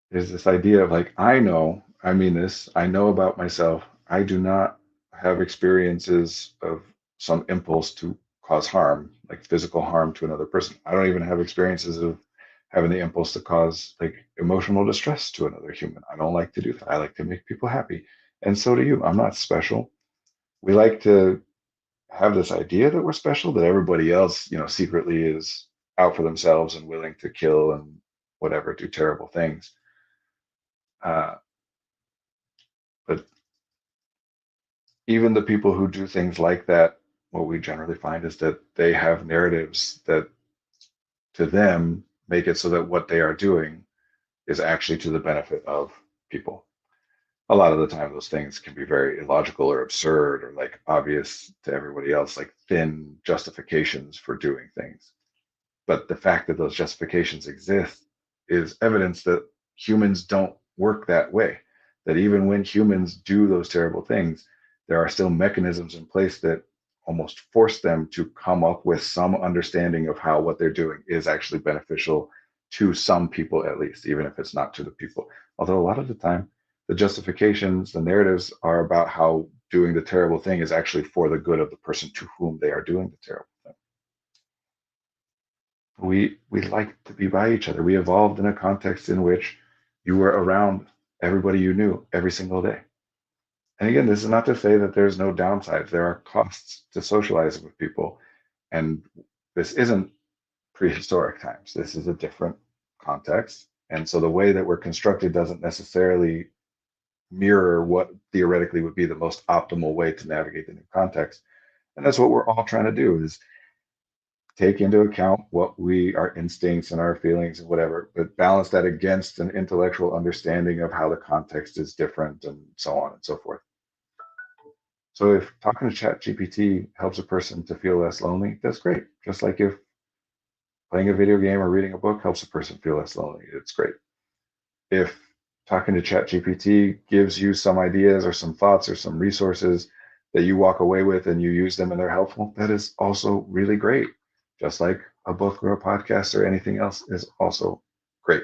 There's this idea of like, I mean this, I know about myself. I do not have experiences of some impulse to cause harm, like physical harm to another person. I don't even have experiences of having the impulse to cause like emotional distress to another human. I don't like to do that. I like to make people happy. And so do you. I'm not special. We like to have this idea that we're special, that everybody else, secretly is out for themselves and willing to kill and whatever, do terrible things. Uh, but even the people who do things like that, what we generally find is that they have narratives that to them make it so that what they are doing is actually to the benefit of people. A lot of the time, those things can be very illogical or absurd or like obvious to everybody else, like thin justifications for doing things. But the fact that those justifications exist is evidence that humans don't work that way. That even when humans do those terrible things, there are still mechanisms in place that almost force them to come up with some understanding of how what they're doing is actually beneficial to some people, at least, even if it's not to the people. Although a lot of the time, the justifications, the narratives are about how doing the terrible thing is actually for the good of the person to whom they are doing the terrible thing. We like to be by each other. We evolved in a context in which you were around everybody you knew every single day. And again, this is not to say that there's no downsides. There are costs to socializing with people. And this isn't prehistoric times. This is a different context. And so the way that we're constructed doesn't necessarily mirror what theoretically would be the most optimal way to navigate the new context. And that's what we're all trying to do is take into account what our instincts and our feelings and whatever, but balance that against an intellectual understanding of how the context is different and so on and so forth. So if talking to ChatGPT helps a person to feel less lonely, that's great. Just like if playing a video game or reading a book helps a person feel less lonely, it's great. If talking to ChatGPT gives you some ideas or some thoughts or some resources that you walk away with and you use them and they're helpful, that is also really great. Just like a book or a podcast or anything else is also great.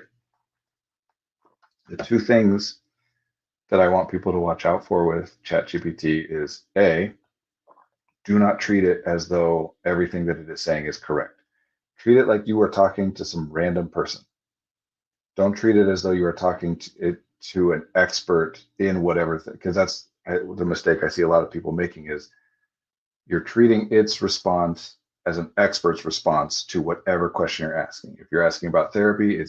The two things that I want people to watch out for with ChatGPT is A, do not treat it as though everything that it is saying is correct. Treat it like you are talking to some random person. Don't treat it as though you are talking to an expert in whatever, because that's the mistake I see a lot of people making is you're treating its response as an expert's response to whatever question you're asking. If you're asking about therapy,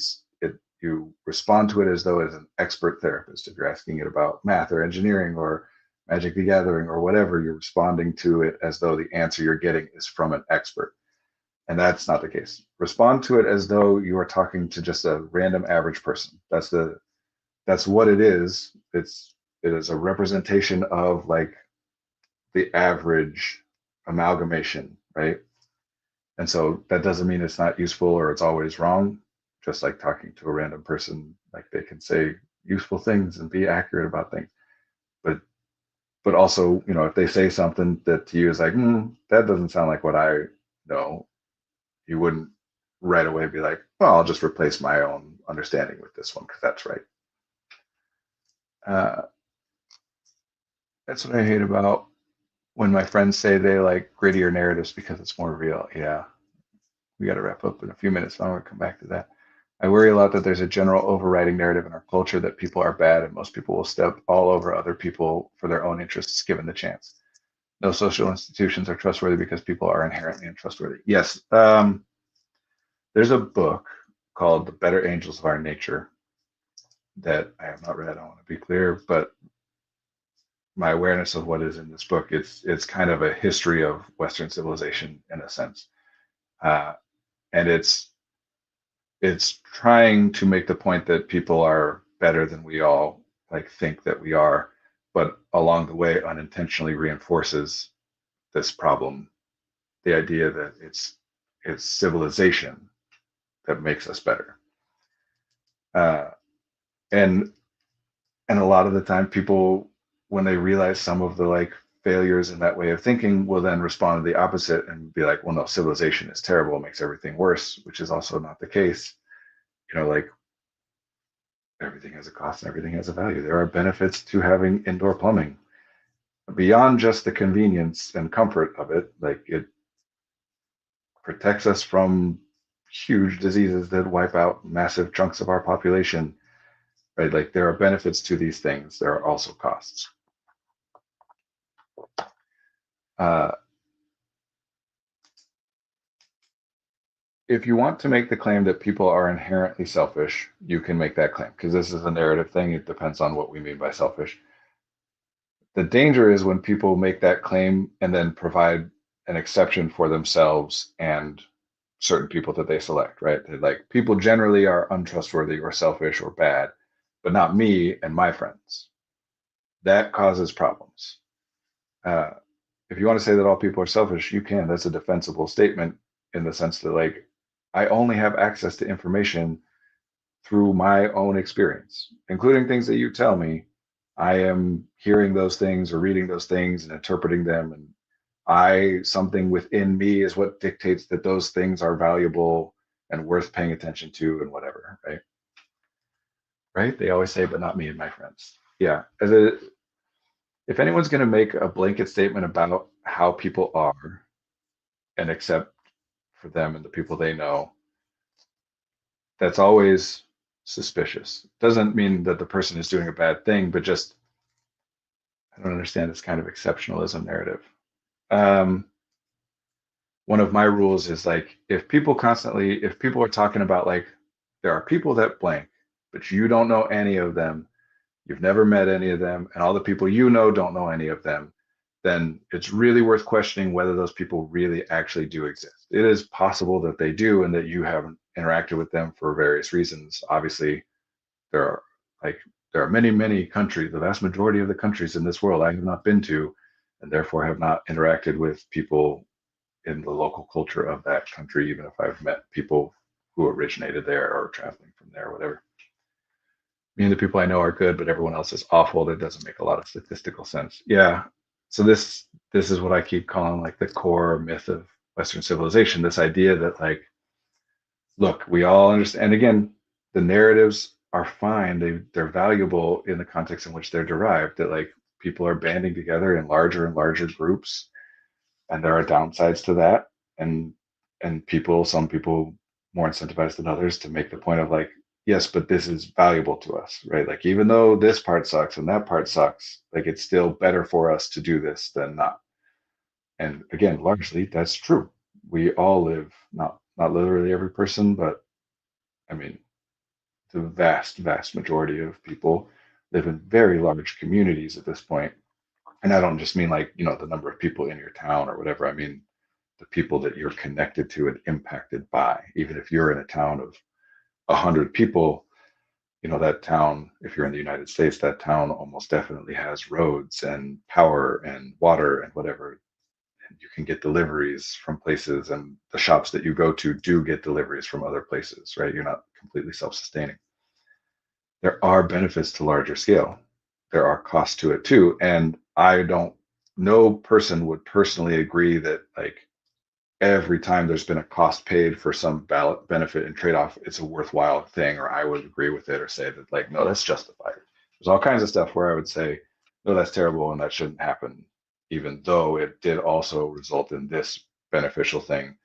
you respond to it as though as an expert therapist. If you're asking it about math or engineering or Magic the Gathering or whatever, you're responding to it as though the answer you're getting is from an expert. And that's not the case. Respond to it as though you are talking to just a random average person. That's what it is. It is a representation of like the average amalgamation, right? And so that doesn't mean it's not useful or it's always wrong. Just like talking to a random person, like they can say useful things and be accurate about things. But also, if they say something that to you is like, that doesn't sound like what I know, you wouldn't right away be like, well, I'll just replace my own understanding with this one because that's right. Uh, that's what I hate about when my friends say they like grittier narratives because it's more real. Yeah, we got to wrap up in a few minutes. I'm going to come back to that. I worry a lot that there's a general overriding narrative in our culture that people are bad and most people will step all over other people for their own interests given the chance. No social institutions are trustworthy because people are inherently untrustworthy. Yes. There's a book called The Better Angels of Our Nature that I have not read. I want to be clear, but my awareness of what is in this book, it's kind of a history of Western civilization in a sense, uh, and it's trying to make the point that people are better than we all like think that we are, but along the way unintentionally reinforces this problem, the idea that it's civilization that makes us better. Uh, and and a lot of the time people, when they realize some of the like failures in that way of thinking, will then respond to the opposite and be like, well, no, civilization is terrible, it makes everything worse, which is also not the case. Like everything has a cost and everything has a value. There are benefits to having indoor plumbing beyond just the convenience and comfort of it. Like it protects us from huge diseases that wipe out massive chunks of our population, right? Like there are benefits to these things. There are also costs. Uh, if you want to make the claim that people are inherently selfish, you can make that claim because this is a narrative thing. It depends on what we mean by selfish. The danger is when people make that claim and then provide an exception for themselves and certain people that they select, right? They're like, people generally are untrustworthy or selfish or bad, but not me and my friends. That causes problems. Uh, if you want to say that all people are selfish, you can. That's a defensible statement in the sense that, like, I only have access to information through my own experience, including things that you tell me. I am hearing those things or reading those things and interpreting them. And something within me is what dictates that those things are valuable and worth paying attention to and whatever, right? Right? They always say, but not me and my friends. Yeah. If anyone's going to make a blanket statement about how people are and accept for them and the people they know, that's always suspicious. Doesn't mean that the person is doing a bad thing, but just I don't understand this kind of exceptionalism narrative. Um, One of my rules is like if people are talking about like there are people that blank, but you don't know any of them, you've never met any of them, and all the people you know don't know any of them, then it's really worth questioning whether those people really actually do exist. It is possible that they do and that you haven't interacted with them for various reasons. Obviously, there are like there are many, many countries, the vast majority of the countries in this world I have not been to, and therefore have not interacted with people in the local culture of that country, even if I've met people who originated there or traveling from there or whatever. Me and the people I know are good, but everyone else is awful. That doesn't make a lot of statistical sense. Yeah. So this is what I keep calling like the core myth of Western civilization. This idea that like, look, we all understand. And again, the narratives are fine. They're valuable in the context in which they're derived. That like people are banding together in larger and larger groups, and there are downsides to that. And some people more incentivized than others to make the point of like, yes, but this is valuable to us, right? Like even though this part sucks and that part sucks, like it's still better for us to do this than not. And again, largely that's true. we all live, not literally every person, but I mean, the vast majority of people live in very large communities at this point. And I don't just mean like, the number of people in your town or whatever. I mean, the people that you're connected to and impacted by. Even if you're in a town of 100 people, that town, if you're in the United States, that town almost definitely has roads and power and water and whatever. And you can get deliveries from places, and the shops that you go to do get deliveries from other places, right? You're not completely self-sustaining. There are benefits to larger scale. There are costs to it too. And I don't, no person would personally agree that like every time there's been a cost paid for some ballot benefit and trade-off, it's a worthwhile thing, or I would agree with it or say that like, no, that's justified. There's all kinds of stuff where I would say, no, that's terrible and that shouldn't happen, even though it did also result in this beneficial thing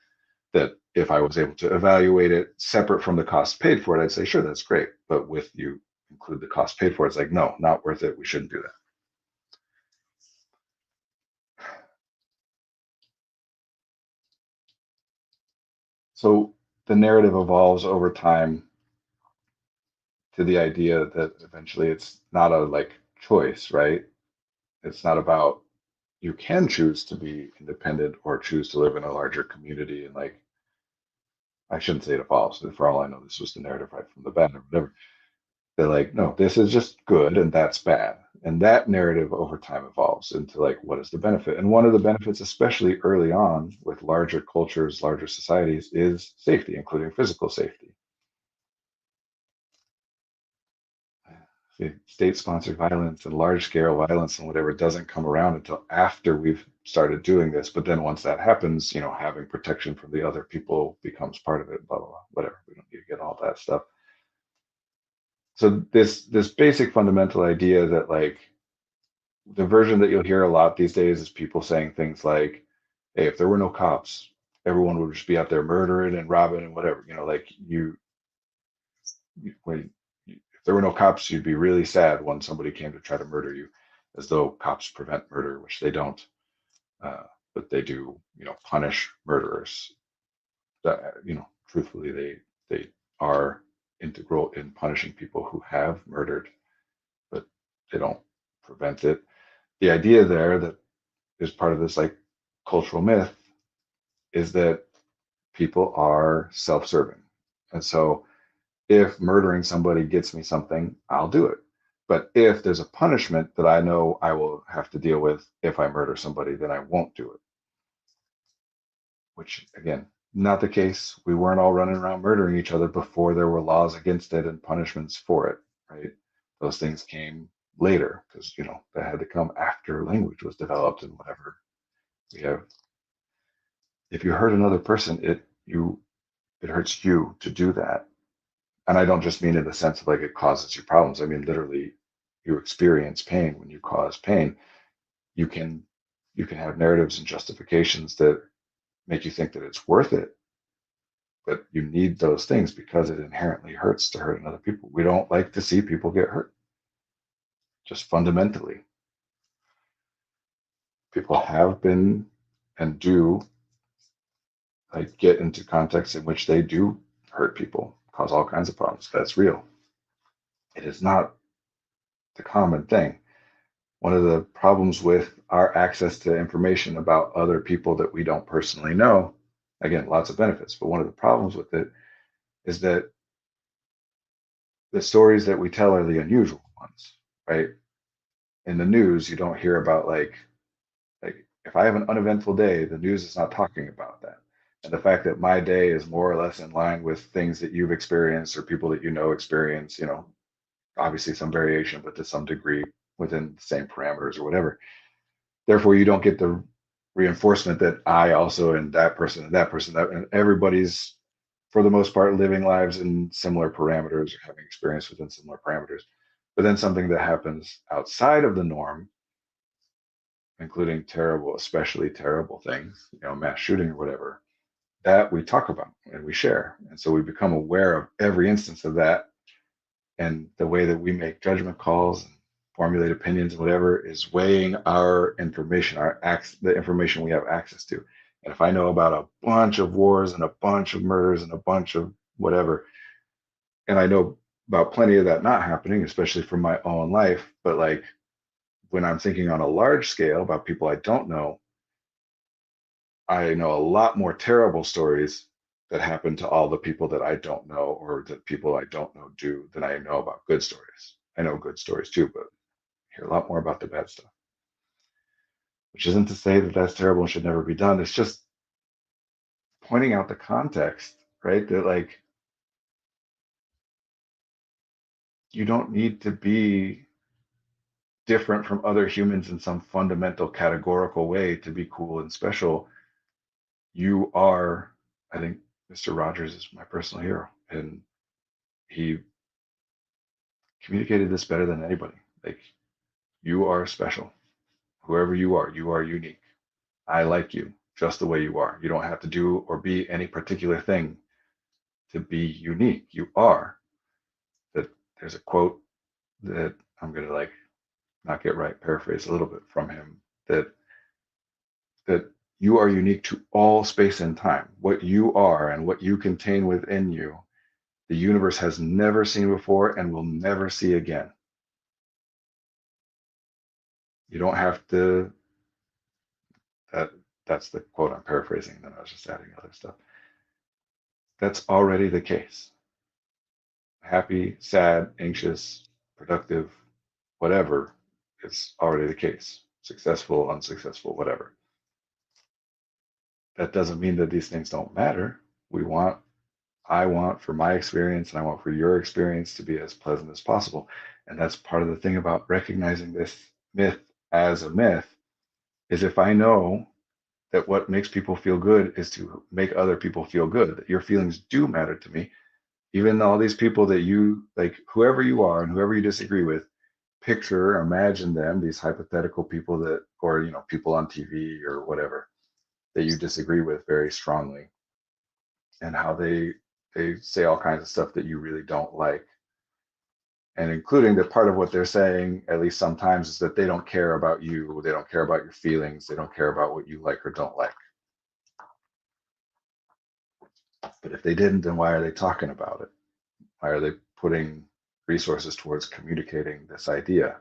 that if I was able to evaluate it separate from the cost paid for it, I'd say, sure, that's great. But with you include the cost paid for it, it's like, no, not worth it. We shouldn't do that. So the narrative evolves over time to the idea that eventually it's not a like choice, right? It's not about you can choose to be independent or choose to live in a larger community. And like, I shouldn't say it evolves. For all I know, this was the narrative right from the bat or whatever. They're like, no, this is just good and that's bad. And that narrative over time evolves into like, what is the benefit? And one of the benefits, especially early on with larger cultures, larger societies, is safety, including physical safety. State-sponsored violence and large-scale violence and whatever doesn't come around until after we've started doing this. But then once that happens, having protection from the other people becomes part of it. Blah blah blah. Whatever. We don't need to get all that stuff. So this basic fundamental idea that like the version that you'll hear a lot these days is people saying things like, "Hey, if there were no cops, everyone would just be out there murdering and robbing and whatever." Like when if there were no cops, you'd be really sad when somebody came to try to murder you, as though cops prevent murder, which they don't. Uh, but they do, punish murderers. That, truthfully, they are integral in punishing people who have murdered, but they don't prevent it. The idea there that is part of this like cultural myth is that people are self-serving, and so if murdering somebody gets me something, I'll do it. But if there's a punishment that I know I will have to deal with if I murder somebody, then I won't do it. Which, again, not the case. We weren't all running around murdering each other before there were laws against it and punishments for it, right? Those things came later because, that had to come after language was developed and whatever. We have, if you hurt another person, it hurts you to do that. And I don't just mean in the sense of like it causes you problems. I mean literally you experience pain when you cause pain. You can you can have narratives and justifications that make you think that it's worth it, but you need those things because it inherently hurts to hurt another people. We don't like to see people get hurt. Just fundamentally. People have been and do like get into contexts in which they do hurt people, cause all kinds of problems. That's real. It is not the common thing. One of the problems with our access to information about other people that we don't personally know, again, lots of benefits, but one of the problems with it is that the stories that we tell are the unusual ones, right? In the news, you don't hear about like if I have an uneventful day, the news is not talking about that. And the fact that my day is more or less in line with things that you've experienced or people that experience, obviously some variation, but to some degree within the same parameters or whatever. Therefore, you don't get the reinforcement that I also and that person and that person that and everybody's for the most part living lives in similar parameters or having experience within similar parameters. But then something that happens outside of the norm, including terrible, especially terrible things, mass shooting or whatever, that we talk about and we share. And so we become aware of every instance of that. And the way that we make judgment calls and formulate opinions and whatever is weighing our information, the information we have access to. And if I know about a bunch of wars and a bunch of murders and a bunch of whatever, and I know about plenty of that not happening, especially from my own life, but like when I'm thinking on a large scale about people I don't know, I know a lot more terrible stories that happen to all the people that I don't know or that people I don't know do than I know about good stories. I know good stories too, but I hear a lot more about the bad stuff, which isn't to say that that's terrible and should never be done. It's just pointing out the context, right? That like you don't need to be different from other humans in some fundamental categorical way to be cool and special. You are, I think Mr. Rogers is my personal hero. And he communicated this better than anybody. Like, you are special. Whoever you are unique. I like you just the way you are. You don't have to do or be any particular thing to be unique. You are. That there's a quote that I'm gonna like not get right, paraphrase a little bit from him that that you are unique to all space and time. What you are and what you contain within you, the universe has never seen before and will never see again. You don't have to that that's the quote I'm paraphrasing, and then I was just adding other stuff. That's already the case. Happy, sad, anxious, productive, whatever, it's already the case. Successful, unsuccessful, whatever. That doesn't mean that these things don't matter. We want, I want for my experience and I want for your experience to be as pleasant as possible. And that's part of the thing about recognizing this myth as a myth is if I know that what makes people feel good is to make other people feel good, that your feelings do matter to me, even all these people that you like, whoever you are and whoever you disagree with, picture, imagine them, these hypothetical people that, or, people on TV or whatever that you disagree with very strongly and how they say all kinds of stuff that you really don't like, and including that part of what they're saying at least sometimes is that they don't care about you, they don't care about your feelings, they don't care about what you like or don't like. But if they didn't, then why are they talking about it? Why are they putting resources towards communicating this idea?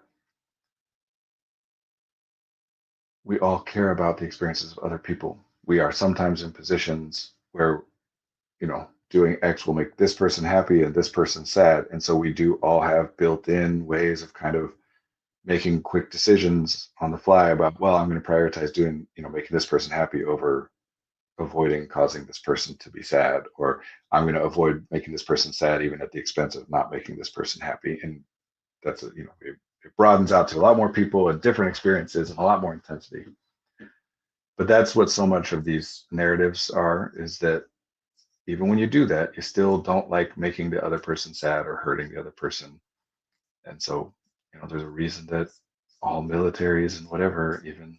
We all care about the experiences of other people. We are sometimes in positions where, doing X will make this person happy and this person sad. And so we do all have built in ways of kind of making quick decisions on the fly about, well, I'm going to prioritize doing, making this person happy over avoiding causing this person to be sad, or I'm going to avoid making this person sad even at the expense of not making this person happy. And that's it broadens out to a lot more people and different experiences and a lot more intensity. But that's what so much of these narratives are, is that even when you do that, you still don't like making the other person sad or hurting the other person. And so, there's a reason that all militaries and whatever, even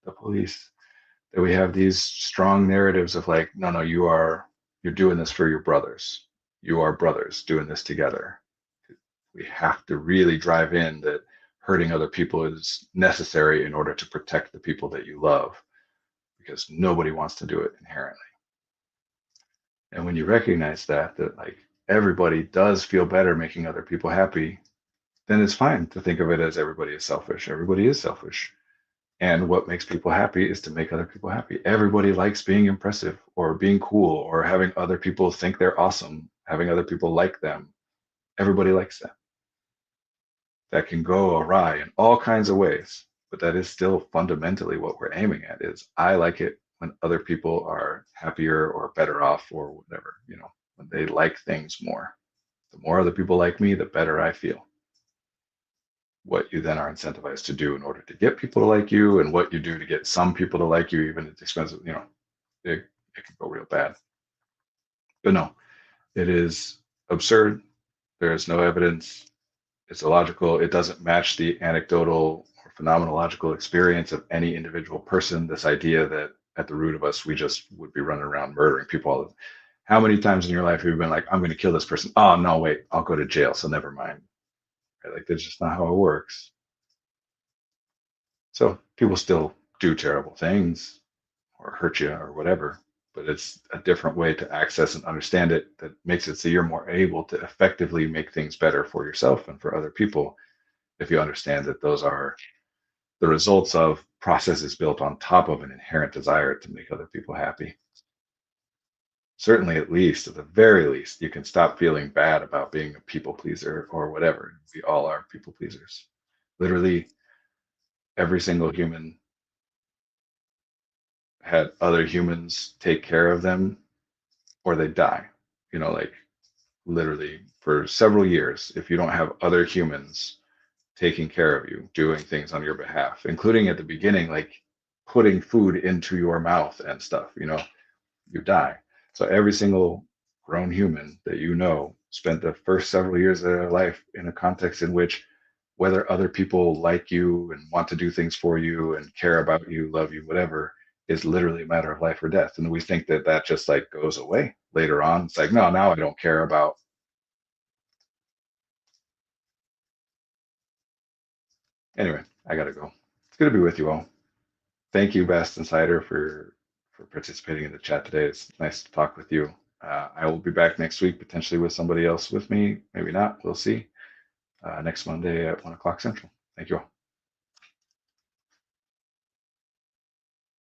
the police, that we have these strong narratives of like, no, no, you're doing this for your brothers. You are brothers doing this together. We have to really drive in that hurting other people is necessary in order to protect the people that you love, because nobody wants to do it inherently. And when you recognize that like everybody does feel better making other people happy, then it's fine to think of it as everybody is selfish. Everybody is selfish. And what makes people happy is to make other people happy. Everybody likes being impressive or being cool or having other people think they're awesome, having other people like them. Everybody likes that. That can go awry in all kinds of ways, but that is still fundamentally what we're aiming at, is I like it when other people are happier or better off or whatever, when they like things more. The more other people like me, the better I feel. What you then are incentivized to do in order to get people to like you, and what you do to get some people to like you, even at the expense of, it can go real bad. But no, it is absurd. There is no evidence. It's illogical. It doesn't match the anecdotal or phenomenological experience of any individual person. This idea that at the root of us, we just would be running around murdering people all the time. How many times in your life have you been like, I'm going to kill this person? Oh, no, wait, I'll go to jail. So never mind. Right? Like, that's just not how it works. So people still do terrible things, or hurt you or whatever. But it's a different way to access and understand it that makes it so you're more able to effectively make things better for yourself and for other people if you understand that those are the results of processes built on top of an inherent desire to make other people happy. Certainly, at least, at the very least, you can stop feeling bad about being a people pleaser or whatever. We all are people pleasers. Literally, every single human had other humans take care of them or they die. Like literally for several years, if you don't have other humans taking care of you, doing things on your behalf, including at the beginning, like putting food into your mouth and stuff, you die. So every single grown human that spent the first several years of their life in a context in which whether other people like you and want to do things for you and care about you, love you, whatever, is literally a matter of life or death. And we think that that just like goes away later on. It's like, no, now I don't care about. Anyway, I gotta go. It's good to be with you all. Thank you, Best Insider, for participating in the chat today. It's nice to talk with you. I will be back next week, potentially with somebody else with me. Maybe not. We'll see. Next Monday at 1 o'clock Central. Thank you all.